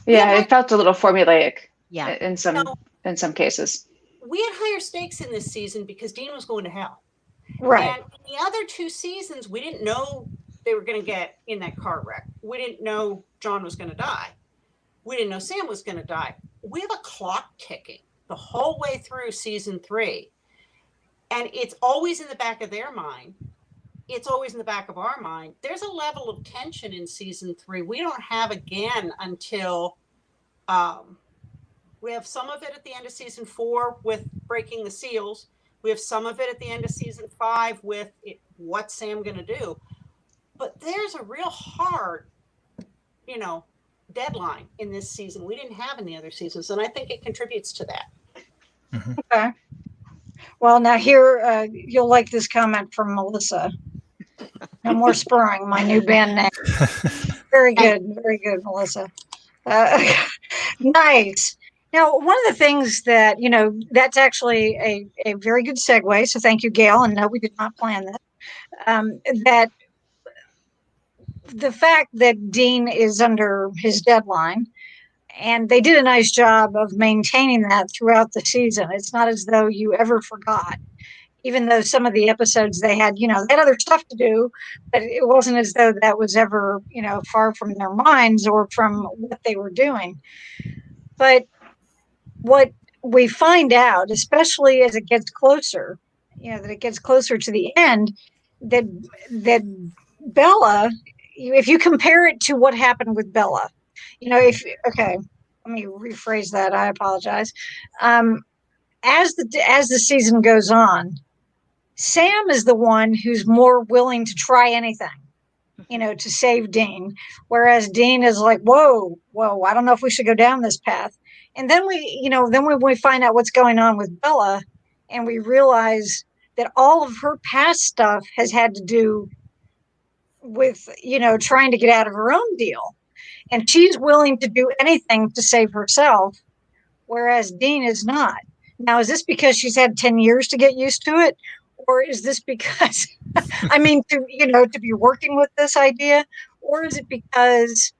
Yeah, it felt a little formulaic. Yeah. In some cases. We had higher stakes in this season because Dean was going to hell. Right. And in the other two seasons, we didn't know they were going to get in that car wreck. We didn't know John was going to die. We didn't know Sam was going to die. We have a clock ticking the whole way through season 3. And it's always in the back of their mind. It's always in the back of our mind. There's a level of tension in season 3 we don't have again until we have some of it at the end of season 4 with breaking the seals. We have some of it at the end of season 5 with what's Sam going to do. But there's a real hard, deadline in this season we didn't have in the other seasons. And I think it contributes to that. Mm-hmm. Okay. Well, now here, you'll like this comment from Melissa. No more spurring, my new band name. Very good, Melissa. Nice. Now, one of the things that, that's actually a very good segue. So thank you, Gail. And no, we did not plan this. That the fact that Dean is under his deadline, and they did a nice job of maintaining that throughout the season. It's not as though you ever forgot, even though some of the episodes they had other stuff to do, but it wasn't as though that was ever, far from their minds or from what they were doing. But what we find out, especially as it gets closer, that it gets closer to the end, that Bella, if you compare it to what happened with Bella, let me rephrase that. I apologize. as the season goes on, Sam is the one who's more willing to try anything, to save Dean, whereas Dean is like, whoa, I don't know if we should go down this path. And then when we find out what's going on with Bella, and we realize that all of her past stuff has had to do with, trying to get out of her own deal. And she's willing to do anything to save herself, whereas Dean is not. Now, is this because she's had 10 years to get used to it? Or is this because, to be working with this idea? Or is it because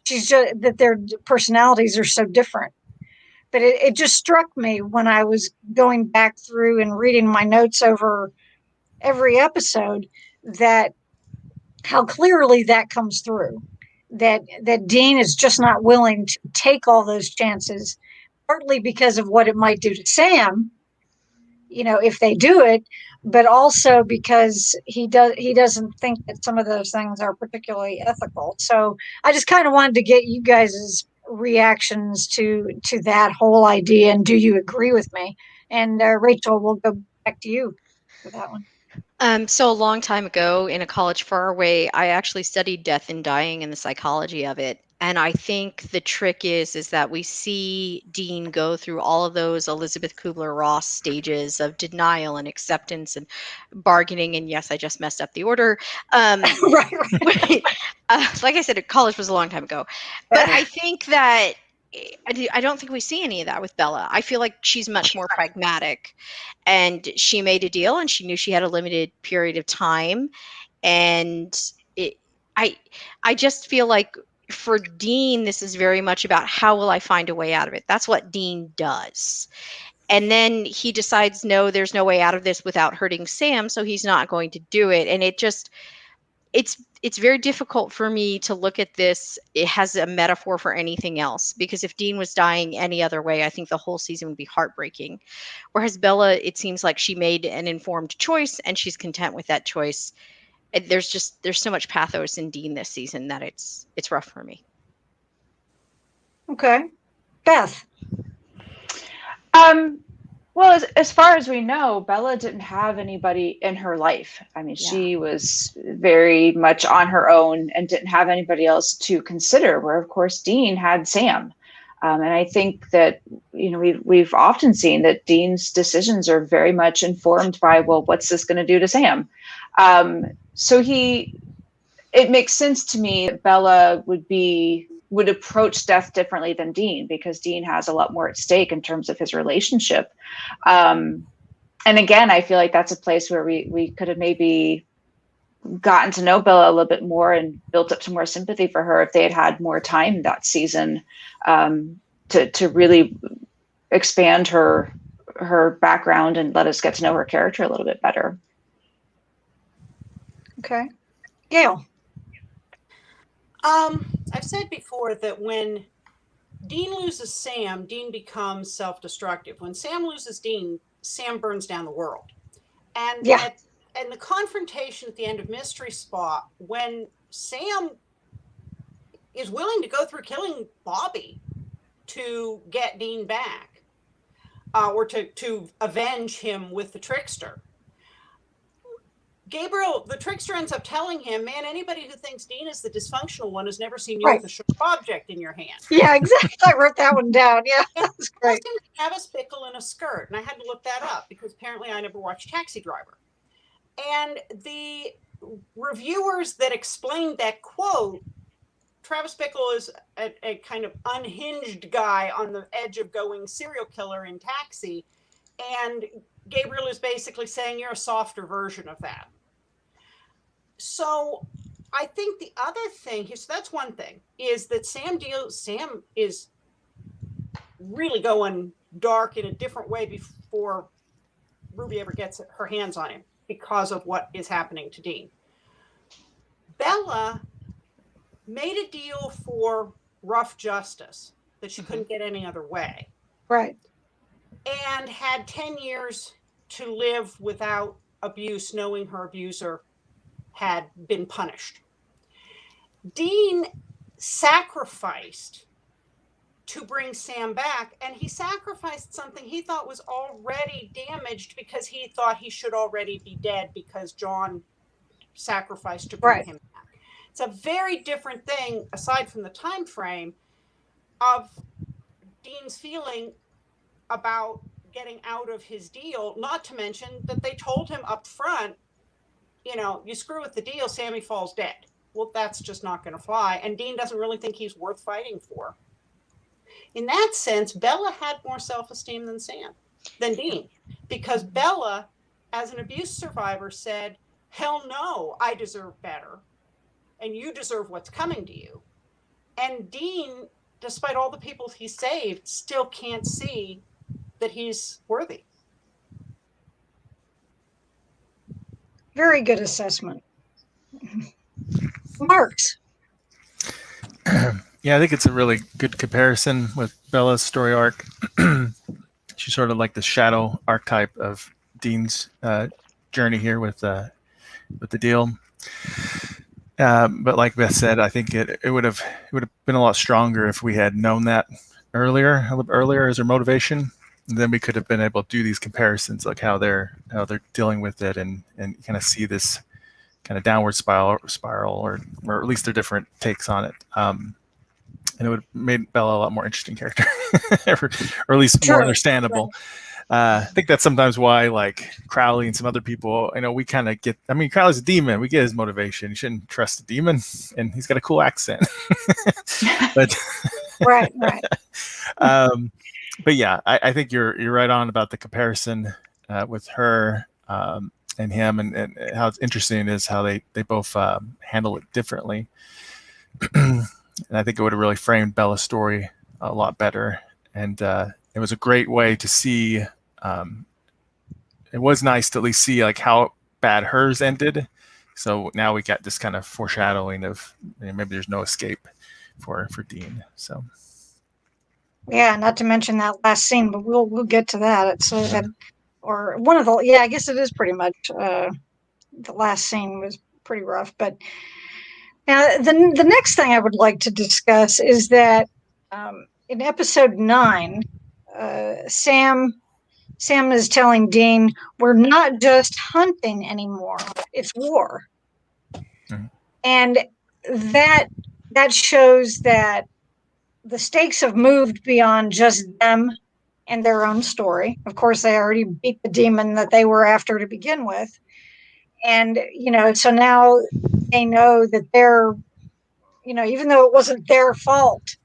that their personalities are so different? But it just struck me when I was going back through and reading my notes over every episode that how clearly that comes through. That Dean is just not willing to take all those chances, partly because of what it might do to Sam, if they do it, but also because he doesn't think that some of those things are particularly ethical. So I just kind of wanted to get you guys' reactions to that whole idea, and do you agree with me? And Rachel, we'll go back to you for that one. So a long time ago in a college far away, I actually studied death and dying and the psychology of it. And I think the trick is that we see Dean go through all of those Elizabeth Kubler-Ross stages of denial and acceptance and bargaining. And yes, I just messed up the order. Right. Like I said, college was a long time ago. But I think that I don't think we see any of that with Bella. I feel like she's much more pragmatic, and she made a deal and she knew she had a limited period of time. And I just feel like for Dean, this is very much about how will I find a way out of it? That's what Dean does. And then he decides, no, there's no way out of this without hurting Sam. So he's not going to do it. And it's very difficult for me to look at this as a metaphor for anything else, because if Dean was dying any other way, I think the whole season would be heartbreaking. Whereas Bella, it seems like she made an informed choice and she's content with that choice. There's so much pathos in Dean this season that it's rough for me. Okay. Beth. Well, as far as we know, Bella didn't have anybody in her life. I mean, she was very much on her own and didn't have anybody else to consider, where, of course, Dean had Sam. And I think that, we've often seen that Dean's decisions are very much informed by, well, what's this going to do to Sam? So it makes sense to me that Bella would approach death differently than Dean, because Dean has a lot more at stake in terms of his relationship. And again, I feel like that's a place where we could have maybe gotten to know Bella a little bit more and built up some more sympathy for her if they had more time that season, to really expand her background and let us get to know her character a little bit better. Okay. Gail. I've said before that when Dean loses Sam, Dean becomes self-destructive. When Sam loses Dean, Sam burns down the world. And and the confrontation at the end of Mystery Spot, when Sam is willing to go through killing Bobby to get Dean back, or to avenge him with the trickster, Gabriel, the trickster, ends up telling him, man, anybody who thinks Dean is the dysfunctional one has never seen you with a sharp object in your hand. Yeah, exactly. I wrote that one down. Yeah, that's great. Travis Bickle in a skirt. And I had to look that up because apparently I never watched Taxi Driver. And the reviewers that explained that quote, Travis Bickle is a kind of unhinged guy on the edge of going serial killer in Taxi. And Gabriel is basically saying you're a softer version of that. So I think the other thing, so that's one thing, is that Sam is really going dark in a different way before Ruby ever gets her hands on him because of what is happening to Dean. Bella made a deal for rough justice that she couldn't get any other way. Right. And had 10 years to live without abuse, knowing her abuser had been punished. Dean sacrificed to bring Sam back, and he sacrificed something he thought was already damaged because he thought he should already be dead because John sacrificed to bring him back. It's a very different thing, aside from the time frame, of Dean's feeling about getting out of his deal, not to mention that they told him up front, you know, you screw with the deal, Sammy falls dead. Well, that's just not going to fly, and Dean doesn't really think he's worth fighting for. In that sense, Bella had more self-esteem than Dean, because Bella, as an abuse survivor, said, hell no, I deserve better, and you deserve what's coming to you. And Dean, despite all the people he saved, still can't see that he's worthy. Very good assessment. Marks. Yeah, I think it's a really good comparison with Bella's story arc. She's sort of like the shadow archetype of Dean's journey here with the deal. But like Beth said, I think it would have been a lot stronger if we had known that a little earlier as her motivation. And then we could have been able to do these comparisons, like how they're dealing with it, and kind of see this kind of downward spiral, or at least their different takes on it. And it would have made Bella a lot more interesting character, or at least more understandable. I think that's sometimes why, like, Crowley and some other people, I know we kind of get, I mean, Crowley's a demon. We get his motivation. You shouldn't trust a demon, and he's got a cool accent. But right. But yeah, I think you're right on about the comparison with her and him, and how it's interesting is how they both handle it differently. And I think it would have really framed Bella's story a lot better. And it was a great way to see. It was nice to at least see like how bad hers ended. So now we got this kind of foreshadowing of, you know, maybe there's no escape for Dean. So. Yeah, not to mention that last scene, but we'll get to that. It's or one of the, yeah, I guess it is pretty much the last scene was pretty rough. But now the next thing I would like to discuss is that in episode 9, Sam is telling Dean, we're not just hunting anymore, it's war. Mm-hmm. And that shows that the stakes have moved beyond just them and their own story. Of course, they already beat the demon that they were after to begin with. And, you know, so now they know that they're, you know, even though it wasn't their fault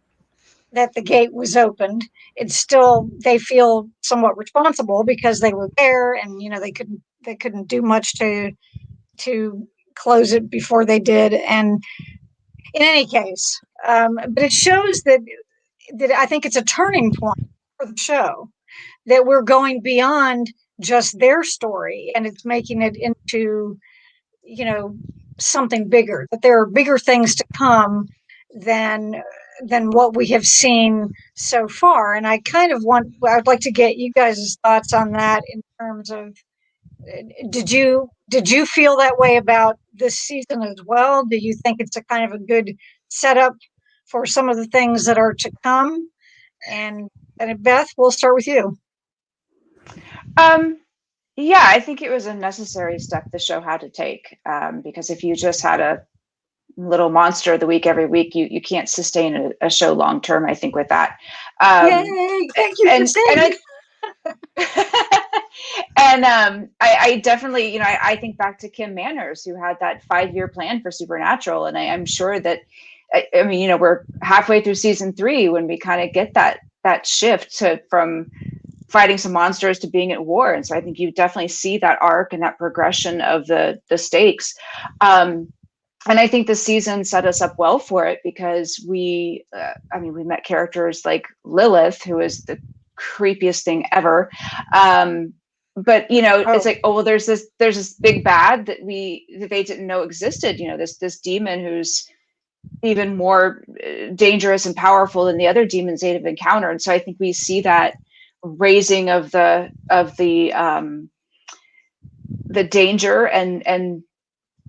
that the gate was opened, it's still, they feel somewhat responsible because they were there, and, you know, they couldn't do much to close it before they did. And in any case, but it shows that I think it's a turning point for the show, that we're going beyond just their story, and it's making it into, you know, something bigger, that there are bigger things to come than what we have seen so far. And I'd like to get you guys' thoughts on that, in terms of, did you feel that way about this season as well? Do you think it's a kind of a good setup for some of the things that are to come? And Beth, we'll start with you. Yeah, I think it was a necessary step the show had to take, because if you just had a little monster of the week every week, you can't sustain a show long term, I think, with that. Yay, thank you for saying. I definitely, you know, I think back to Kim Manners, who had that 5-year plan for Supernatural, and I'm sure that, I mean, you know, we're halfway through season 3 when we kind of get that shift from fighting some monsters to being at war. And so I think you definitely see that arc and that progression of the stakes. And I think the season set us up well for it, because we met characters like Lilith, who is the creepiest thing ever. But, you know, it's like, oh, well, there's this big bad that they didn't know existed. You know, this demon who's even more dangerous and powerful than the other demons they'd have encountered. And so I think we see that raising of the danger, and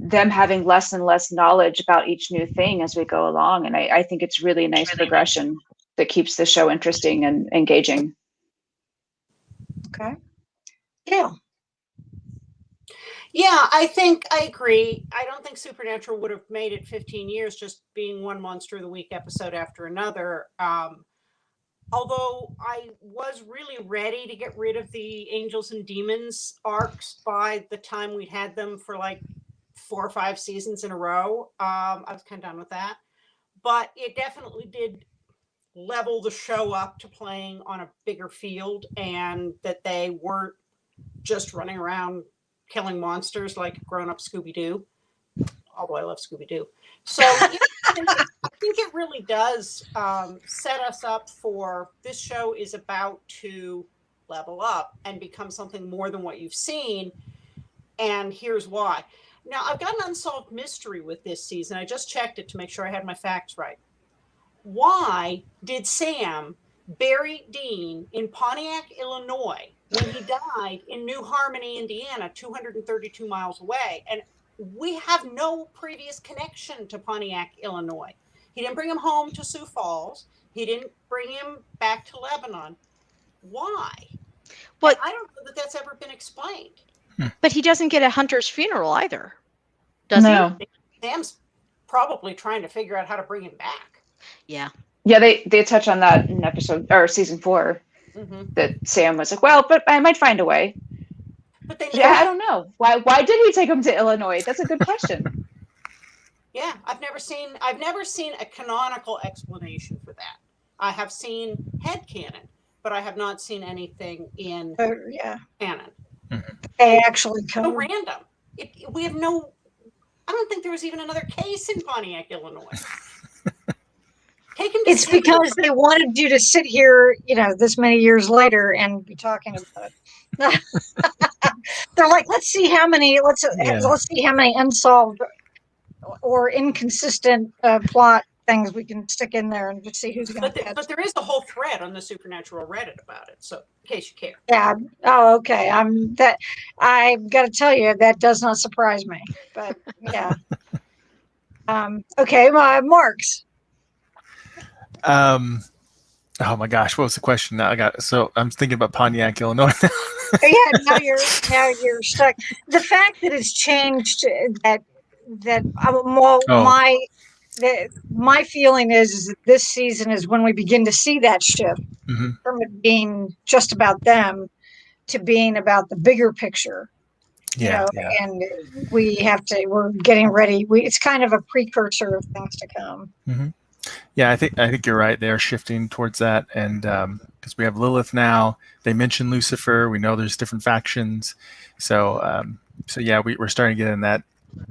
them having less and less knowledge about each new thing as we go along. And I think it's really a nice progression keeps the show interesting and engaging. Okay. Gail. Yeah, I agree. I don't think Supernatural would have made it 15 years just being one Monster of the Week episode after another. Although I was really ready to get rid of the Angels and Demons arcs by the time we'd had them for like 4 or 5 seasons in a row. I was kind of done with that. But it definitely did level the show up to playing on a bigger field, and that they weren't just running around killing monsters like grown-up Scooby-Doo. Although I love Scooby-Doo. So yeah, I think it really does set us up for, this show is about to level up and become something more than what you've seen. And here's why. Now, I've got an unsolved mystery with this season. I just checked it to make sure I had my facts right. Why did Sam bury Dean in Pontiac, Illinois, when he died in New Harmony, Indiana, 232 miles away? And we have no previous connection to Pontiac, Illinois. He didn't bring him home to Sioux Falls. He didn't bring him back to Lebanon. Why? Well, I don't know that that's ever been explained. But he doesn't get a hunter's funeral either, does he? Sam's probably trying to figure out how to bring him back. Yeah. Yeah, they touch on that in episode or season 4. That Sam was like, well, but I might find a way. But then, I don't know. Why did he take him to Illinois? That's a good question. Yeah, I've never seen a canonical explanation for that. I have seen headcanon, but I have not seen anything in canon. They actually come so random. We have no. I don't think there was even another case in Pontiac, Illinois. It's because they wanted you to sit here, this many years later and be talking about it. They're like, let's see how many unsolved or inconsistent plot things we can stick in there and just see who's going to catch. But there is a whole thread on the Supernatural Reddit about it, so in case you care. Yeah. Oh, okay. I've got to tell you, that does not surprise me. But yeah. Okay, Marks. Oh my gosh, what was the question? Now I'm thinking about Pontiac, Illinois. Now you're stuck. The fact that it's changed, my feeling is that this season is when we begin to see that shift from it being just about them to being about the bigger picture. And we're getting ready. It's kind of a precursor of things to come. Mm-hmm. Yeah, I think you're right. They are shifting towards that, and because we have Lilith now, they mentioned Lucifer. We know there's different factions, so yeah, we're starting to get in that.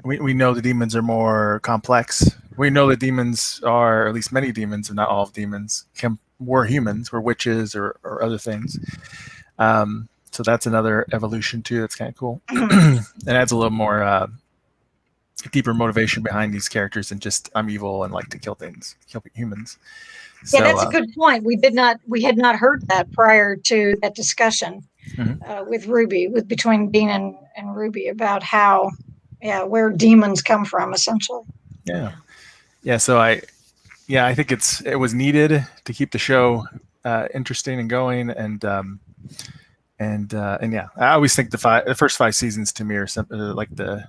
We know the demons are more complex. We know that demons are, or at least many demons, if not all of demons, were humans, were witches or other things. So that's another evolution too. That's kind of cool. It adds a little more deeper motivation behind these characters than just I'm evil and like to kill humans. Yeah, that's a good point. We had not heard that prior to that discussion with Ruby, between Dean and Ruby about how, where demons come from, essentially. Yeah. So I think it was needed to keep the show interesting and going, and yeah, I always think the first 5 seasons to me are like the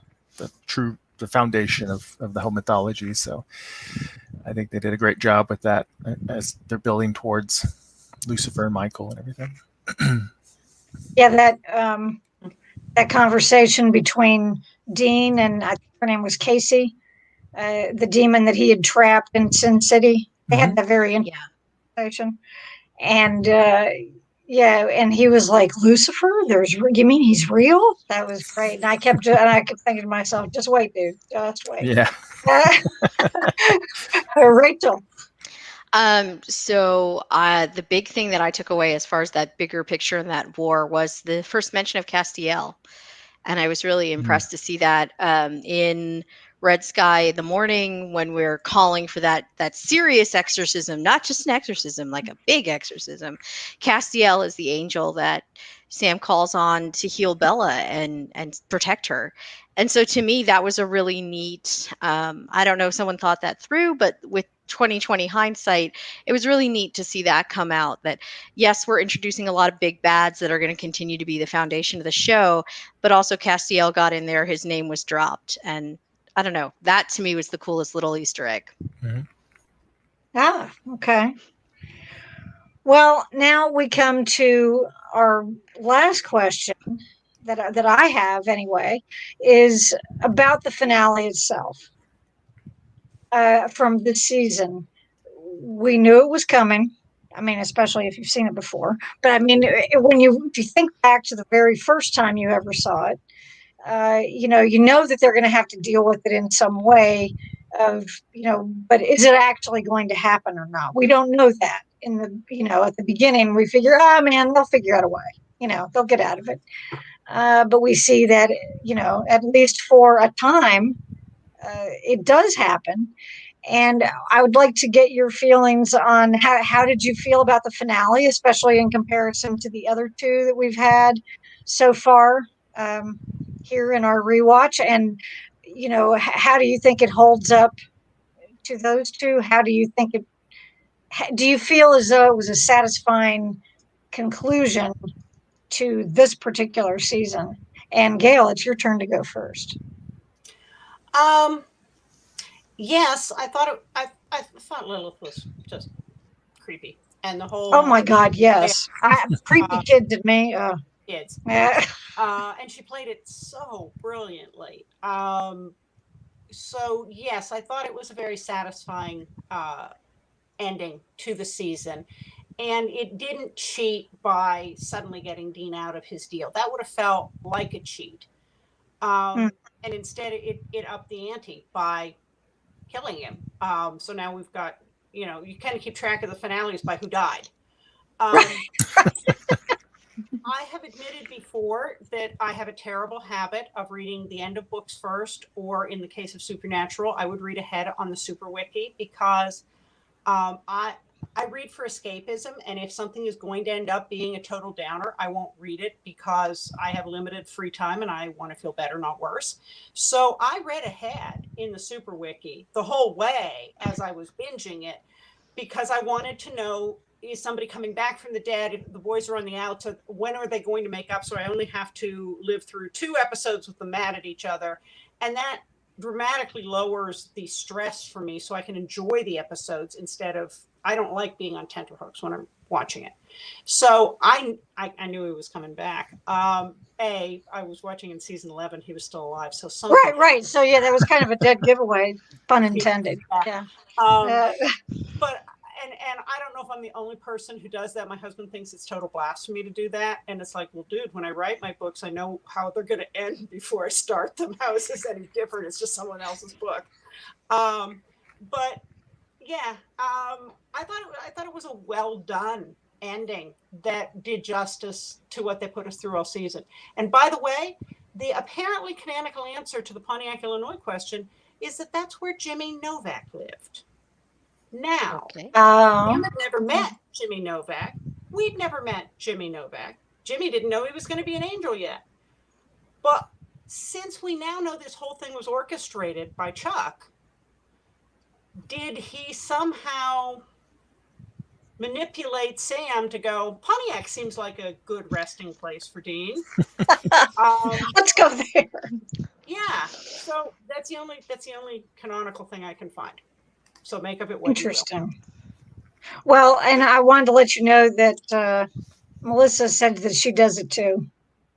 foundation of the whole mythology. So I think they did a great job with that as they're building towards Lucifer and Michael and everything. Yeah, that conversation between Dean and I think her name was Casey, the demon that he had trapped in Sin City. They had that very interesting conversation. And and he was like, Lucifer, you mean he's real? That was great. And I kept thinking to myself, just wait, dude. Just wait. Yeah. Rachel. So the big thing that I took away as far as that bigger picture in that war was the first mention of Castiel. And I was really impressed to see that in Red Sky in the morning when we're calling for that serious exorcism, not just an exorcism, like a big exorcism. Castiel is the angel that Sam calls on to heal Bella and protect her. And so to me, that was a really neat, I don't know if someone thought that through, but with 2020 hindsight, it was really neat to see that come out, that yes, we're introducing a lot of big bads that are going to continue to be the foundation of the show, but also Castiel got in there, his name was dropped. And I don't know, that to me was the coolest little Easter egg. Mm-hmm. Ah, okay. Well, now we come to our last question that I have anyway, is about the finale itself. From this season, we knew it was coming. I mean, especially if you've seen it before. But I mean, if you think back to the very first time you ever saw it, you know that they're going to have to deal with it in some way. But is it actually going to happen or not? We don't know that. At the beginning, we figure, oh man, they'll figure out a way. They'll get out of it. But we see that, at least for a time, it does happen. And I would like to get your feelings on how did you feel about the finale, especially in comparison to the other two that we've had so far here in our rewatch. And, how do you think it holds up to those two? How do you think do you feel as though it was a satisfying conclusion to this particular season? And Gail, it's your turn to go first. Yes, I thought I thought Lilith was just creepy, and the whole. Oh my God, yes, creepy kid to me. Kids. Yeah. And she played it so brilliantly. So yes, I thought it was a very satisfying ending to the season, and it didn't cheat by suddenly getting Dean out of his deal. That would have felt like a cheat. And instead, it upped the ante by killing him. So now we've got, you kind of keep track of the finales by who died. I have admitted before that I have a terrible habit of reading the end of books first, or in the case of Supernatural, I would read ahead on the Super Wiki, because I read for escapism, and if something is going to end up being a total downer, I won't read it because I have limited free time and I want to feel better, not worse. So I read ahead in the Super Wiki the whole way as I was binging it, because I wanted to know, is somebody coming back from the dead? If the boys are on the outs, when are they going to make up? So I only have to live through 2 episodes with them mad at each other. And that dramatically lowers the stress for me, so I can enjoy the episodes instead of, I don't like being on tenterhooks when I'm watching it. So I knew he was coming back. I was watching in season 11, he was still alive. So right. So yeah, that was kind of a dead giveaway, pun intended. Yeah. But and I don't know if I'm the only person who does that. My husband thinks it's total blasphemy to do that. And it's like, well, dude, when I write my books, I know how they're going to end before I start them. How is this any different? It's just someone else's book. But yeah, I thought it was a well done ending that did justice to what they put us through all season. And by the way, the apparently canonical answer to the Pontiac, Illinois question is that that's where Jimmy Novak lived. Now, Sam had never met Jimmy Novak. We'd never met Jimmy Novak. Jimmy didn't know he was going to be an angel yet. But since we now know this whole thing was orchestrated by Chuck, did he somehow manipulate Sam to go, Pontiac seems like a good resting place for Dean? Let's go there. Yeah. So that's the only canonical thing I can find. So make of it what Interesting. you will. Well, and I wanted to let you know that Melissa said that she does it too.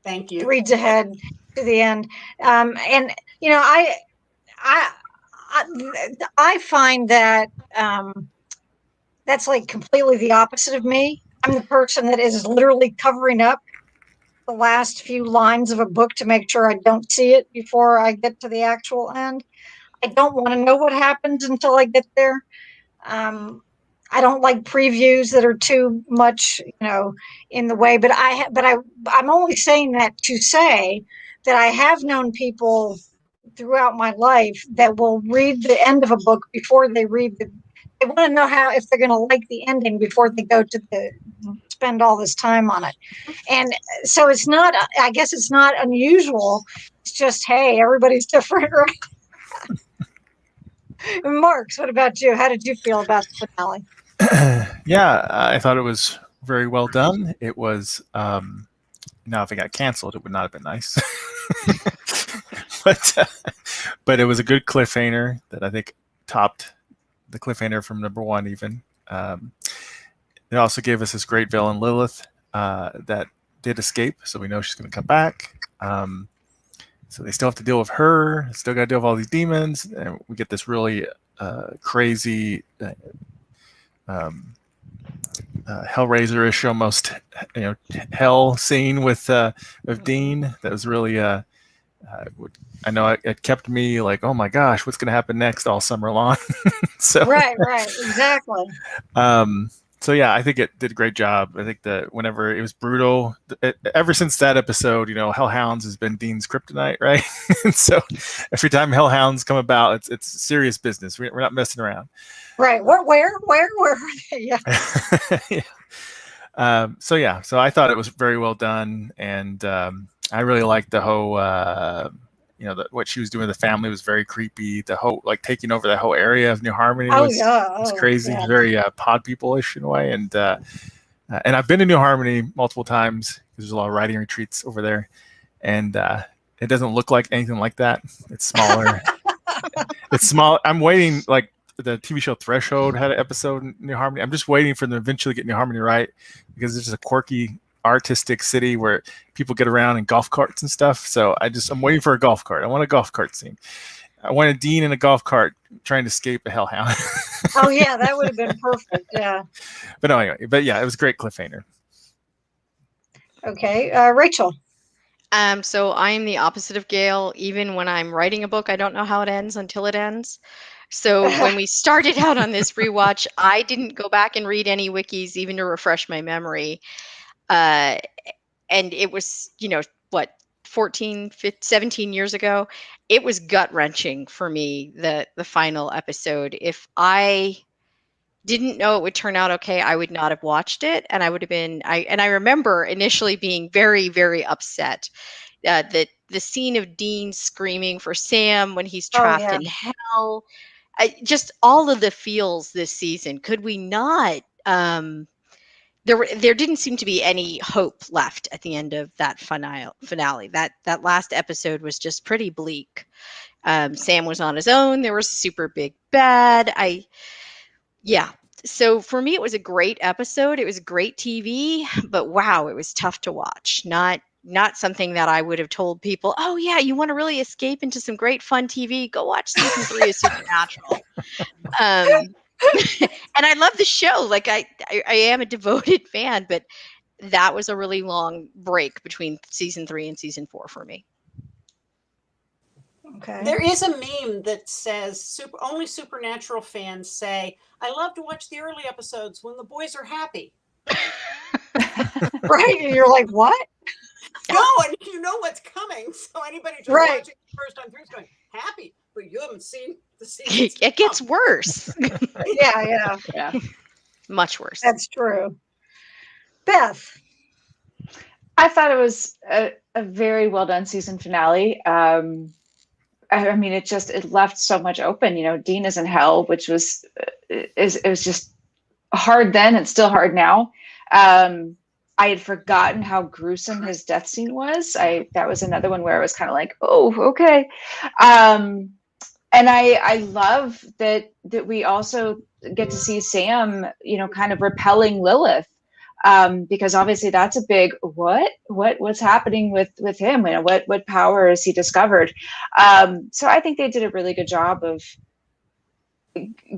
Thank you. Reads ahead to the end, and I find that that's like completely the opposite of me. I'm the person that is literally covering up the last few lines of a book to make sure I don't see it before I get to the actual end. I don't want to know what happens until I get there. I don't like previews that are too much, in the way. But I'm only saying that to say that I have known people throughout my life that will read the end of a book before they read they want to know if they're going to like the ending before they go to spend all this time on it. And so it's not, I guess it's not unusual. It's just, hey, everybody's different, right? Marks, what about you? How did you feel about the finale? Yeah, I thought it was very well done. It was, now if it got canceled, it would not have been nice. but it was a good cliffhanger that I think topped the cliffhanger from number one even. It also gave us this great villain, Lilith, that did escape, so we know she's going to come back. So they still have to deal with her, still got to deal with all these demons, and we get this really crazy Hellraiser-ish almost, hell scene with Dean. That was really I know it kept me like, oh my gosh, what's going to happen next all summer long. So right, exactly. So yeah, I think it did a great job. I think that whenever it was brutal, ever since that episode, Hellhounds has been Dean's kryptonite, right? And so every time Hellhounds come about, it's serious business. We're not messing around. Right. Where are they? Yeah. Yeah. So I thought it was very well done, and I really liked the whole, what she was doing with the family was very creepy. The whole, like, taking over that whole area of New Harmony was crazy, yeah. Very pod people-ish in a way. And I've been to New Harmony multiple times because there's a lot of writing retreats over there, and it doesn't look like anything like that. It's smaller. It's small. I'm waiting, like, the TV show Threshold had an episode in New Harmony. I'm just waiting for them to eventually get New Harmony right, because it's just a quirky, artistic city where people get around in golf carts and stuff. So I'm waiting for a golf cart. I want a golf cart scene. I want a Dean in a golf cart trying to escape a hellhound. Oh yeah, that would have been perfect. Yeah. But no, anyway, yeah, it was a great cliffhanger. Okay, Rachel. So I'm the opposite of Gail. Even when I'm writing a book, I don't know how it ends until it ends. So when we started out on this rewatch, I didn't go back and read any wikis even to refresh my memory. And it was, 14, 15, 17 years ago. It was gut-wrenching for me, the final episode. If I didn't know it would turn out okay, I would not have watched it. And I would have been, I remember initially being very, very upset that the scene of Dean screaming for Sam when he's trapped in hell, just all of the feels this season. Could we not, there didn't seem to be any hope left at the end of that finale. That last episode was just pretty bleak. Sam was on his own. There was a super big bad. So for me, it was a great episode. It was great TV, but wow, it was tough to watch. Not something that I would have told people, oh yeah, you want to really escape into some great fun TV, go watch season 3 of Supernatural. And I love the show. Like I am a devoted fan, but that was a really long break between season 3 and season 4 for me. Okay. There is a meme that says only Supernatural fans say, I love to watch the early episodes when the boys are happy. Right. And you're like, what? No, and you know what's coming. So anybody just watching the first time through is going, happy, but you haven't seen the season. It gets worse. Yeah. Much worse. That's true. Beth. I thought it was a very well done season finale. I mean, it left so much open. Dean is in hell, which was it was just hard then and still hard now. I had forgotten how gruesome his death scene was. That was another one where I was kind of like, oh, okay. And I love that we also get to see Sam, kind of repelling Lilith. Because obviously that's a big what's happening with him, what power has he discovered? So I think they did a really good job of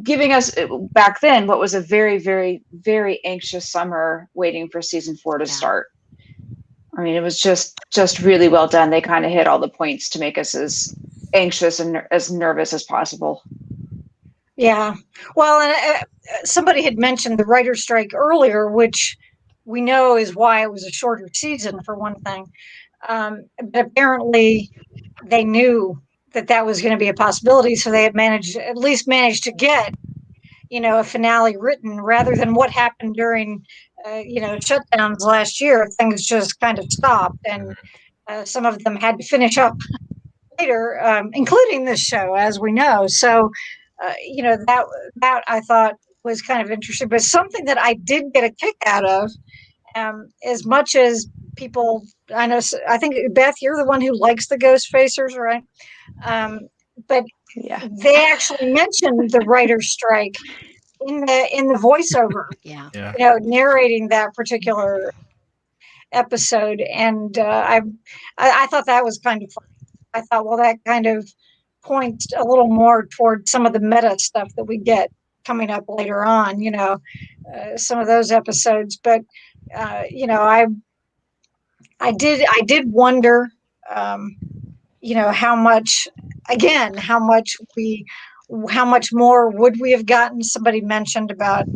giving us back then what was a very, very, very anxious summer waiting for season 4 to start. I mean, it was just really well done. They kind of hit all the points to make us as anxious and as nervous as possible. Yeah. Well, and somebody had mentioned the writer's strike earlier, which we know is why it was a shorter season, for one thing. But apparently they knew that was going to be a possibility. So they had at least managed to get, a finale written rather than what happened during, shutdowns last year. Things just kind of stopped, and some of them had to finish up later, including this show, as we know. So that I thought was kind of interesting. But something that I did get a kick out of, as much as people, I know, I think Beth, you're the one who likes the ghost facers, right? But Yeah. they actually mentioned the writer's strike in the voiceover, Yeah. narrating that particular episode, and I thought that was kind of fun. I thought, well, that kind of points a little more toward some of the meta stuff that we get coming up later on. Some of those episodes, but I did wonder, how much, again, how much more would we have gotten? Somebody mentioned about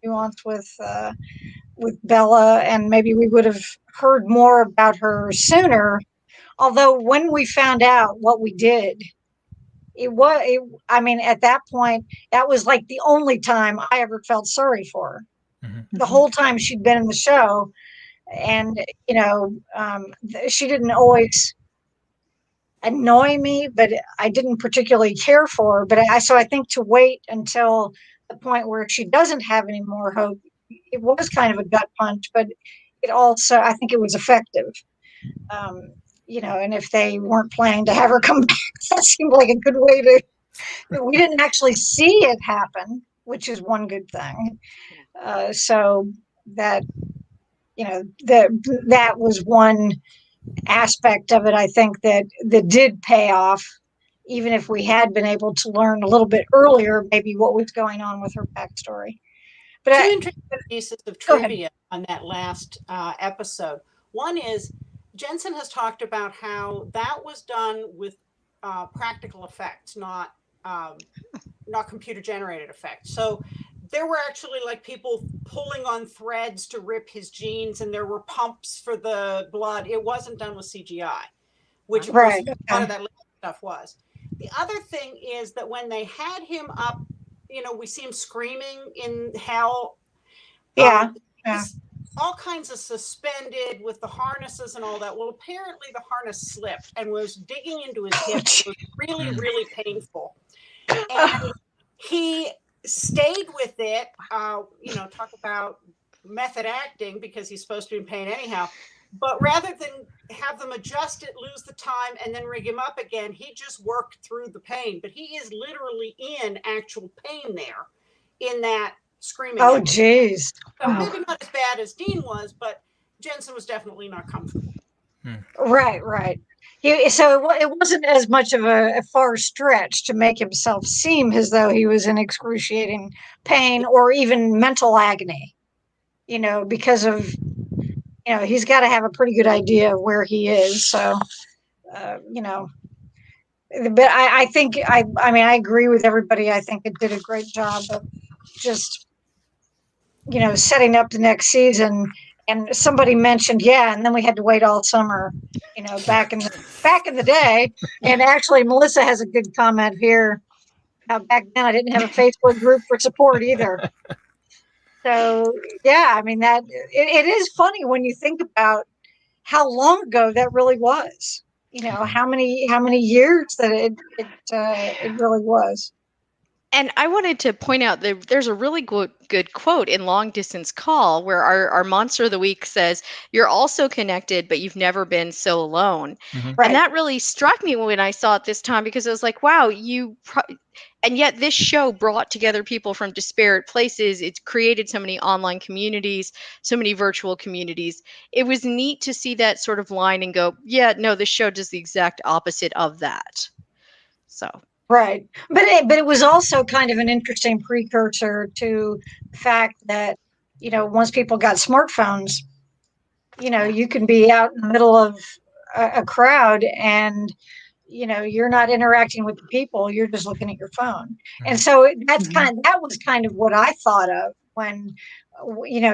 nuance with Bella, and maybe we would have heard more about her sooner. Although when we found out what we did, I mean, at that point, that was like the only time I ever felt sorry for her. The whole time she'd been in the show, and she didn't always annoy me, but I didn't particularly care for her. But so I think to wait until the point where she doesn't have any more hope, it was kind of a gut punch, but it also, I think it was effective. And if they weren't planning to have her come back, that seemed like a good way to. We didn't actually see it happen, which is one good thing. So that that was one aspect of it, I think, that did pay off, even if we had been able to learn a little bit earlier, maybe what was going on with her backstory. But two interesting pieces of trivia on that last episode. One is Jensen has talked about how that was done with practical effects, not computer generated effects. So there were actually like people pulling on threads to rip his jeans, and there were pumps for the blood. It wasn't done with CGI, which a lot of that stuff was. The other thing is that when they had him up, we see him screaming in hell. All kinds of suspended with the harnesses and all that. Well, apparently the harness slipped and was digging into his hip. It was really, really painful. And he stayed with it, talk about method acting, because he's supposed to be in pain anyhow. But rather than have them adjust it, lose the time, and then rig him up again, he just worked through the pain. But he is literally in actual pain there in that screaming. Oh, geez. So maybe not as bad as Dean was, but Jensen was definitely not comfortable. Right. So it wasn't as much of a far stretch to make himself seem as though he was in excruciating pain or even mental agony, because of, he's got to have a pretty good idea of where he is. So, but I think, I agree with everybody. I think it did a great job of just, setting up the next season. And somebody mentioned, and then we had to wait all summer, back in the day. And actually, Melissa has a good comment here. Back then, I didn't have a Facebook group for support either. So that it is funny when you think about how long ago that really was. How many years that it really was. And I wanted to point out that there's a really good quote in Long Distance Call where our monster of the week says, "You're also connected, but you've never been so alone." Right. And that really struck me when I saw it this time, because I was like, wow, and yet this show brought together people from disparate places. It's created so many online communities, so many virtual communities. It was neat to see that sort of line and go, yeah, no, this show does the exact opposite of that. So. Right. But it was also kind of an interesting precursor to the fact that, once people got smartphones, you can be out in the middle of a crowd and, you're not interacting with the people. You're just looking at your phone. And so that was kind of what I thought of when,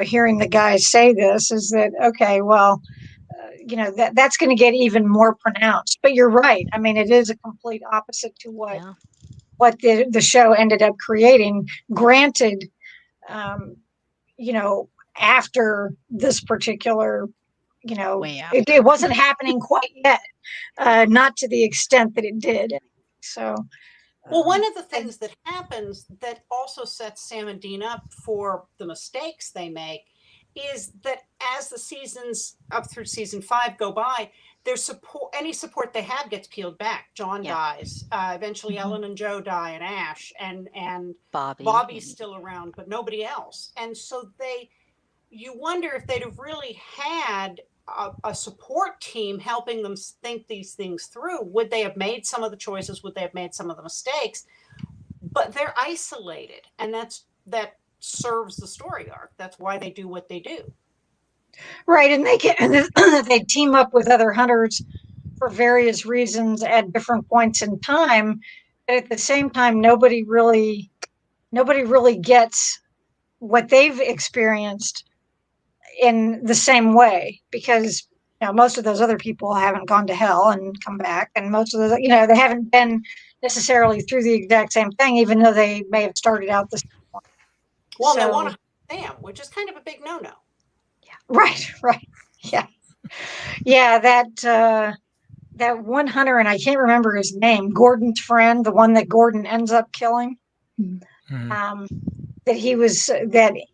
hearing the guys say this, is that, okay, well, that's going to get even more pronounced. But you're right. I mean, it is a complete opposite to what the show ended up creating. Granted, after this particular, it wasn't happening quite yet, not to the extent that it did. So, Well, one of the things that happens that also sets Sam and Dean up for the mistakes they make is that as the seasons up through season 5 go by, their support, any support they have gets peeled back. John dies. Eventually Ellen and Joe die, and Ash and Bobby's still around, but nobody else. And so you wonder if they'd have really had a support team helping them think these things through. Would they have made some of the choices? Would they have made some of the mistakes? But they're isolated, and that serves the story arc. That's why they do what they do. Right, and they team up with other hunters for various reasons at different points in time. But at the same time, nobody really gets what they've experienced in the same way, because most of those other people haven't gone to hell and come back, and most of those they haven't been necessarily through the exact same thing, even though they may have started out the same way. Well, so, they want to Sam, which is kind of a big no-no. Right. Yeah, that one hunter, and I can't remember his name, Gordon's friend, the one that Gordon ends up killing. Mm-hmm. That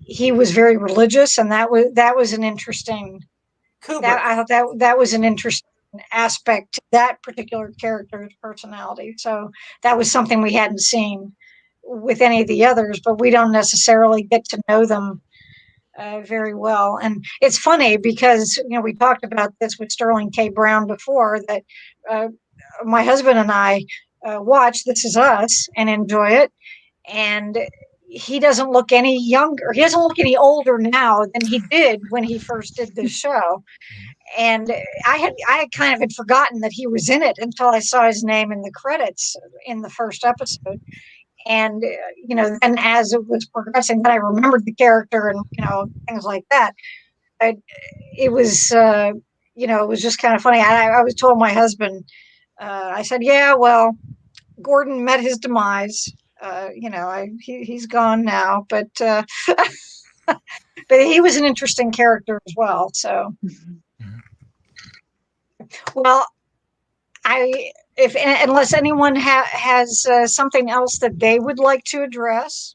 he was very religious, and that was an interesting. I thought that was an interesting aspect to that particular character's personality. So that was something we hadn't seen with any of the others, but we don't necessarily get to know them very well. And it's funny because we talked about this with Sterling K. Brown before, that my husband and I watch This Is Us and enjoy it, and he doesn't look any younger. He doesn't look any older now than he did when he first did this show. And I kind of had forgotten that he was in it until I saw his name in the credits in the first episode. And then as it was progressing, then I remembered the character and things like that. It was it was just kind of funny. I was told my husband, I said, yeah, well, Gordon met his demise. He's gone now, but but he was an interesting character as well. So, well, unless anyone has something else that they would like to address,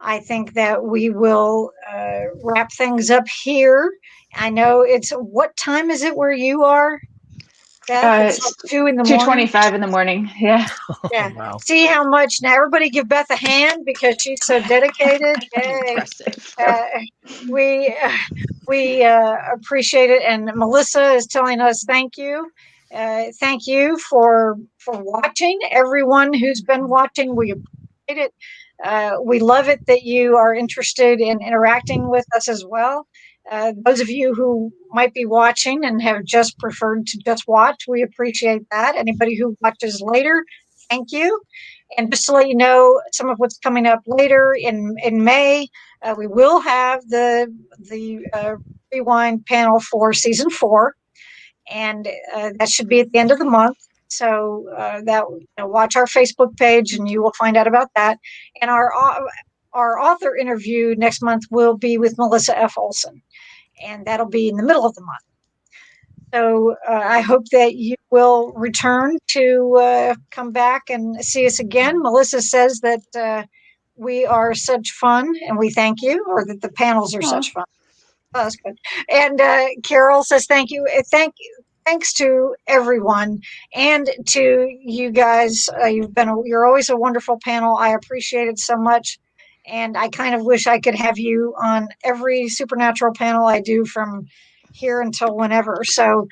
I think that we will wrap things up here. I know what time is it where you are? It's like 2 in the morning. 2:25 in the morning. Yeah. Yeah. Oh, wow. See how much now. Everybody give Beth a hand because she's so dedicated. Yay. We appreciate it, and Melissa is telling us thank you. Thank you for watching. Everyone who's been watching, we appreciate it. We love it that you are interested in interacting with us as well. Those of you who might be watching and have just preferred to just watch, we appreciate that. Anybody who watches later, thank you. And just to let you know some of what's coming up later in May, we will have the Rewind panel for season 4, and that should be at the end of the month. So watch our Facebook page, and you will find out about that. And our author interview next month will be with Melissa F. Olson, and that'll be in the middle of the month. So I hope that you will return to come back and see us again. Melissa says that we are such fun, and we thank you, or that the panels are such fun. And Carol says thank you. Thanks to everyone, and to you guys. You're always a wonderful panel. I appreciate it so much. And I kind of wish I could have you on every Supernatural panel I do from here until whenever. So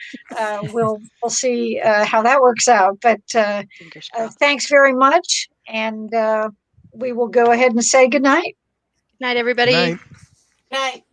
we'll see how that works out. But thanks very much. And we will go ahead and say good night. Good night, everybody. Good night. Good night.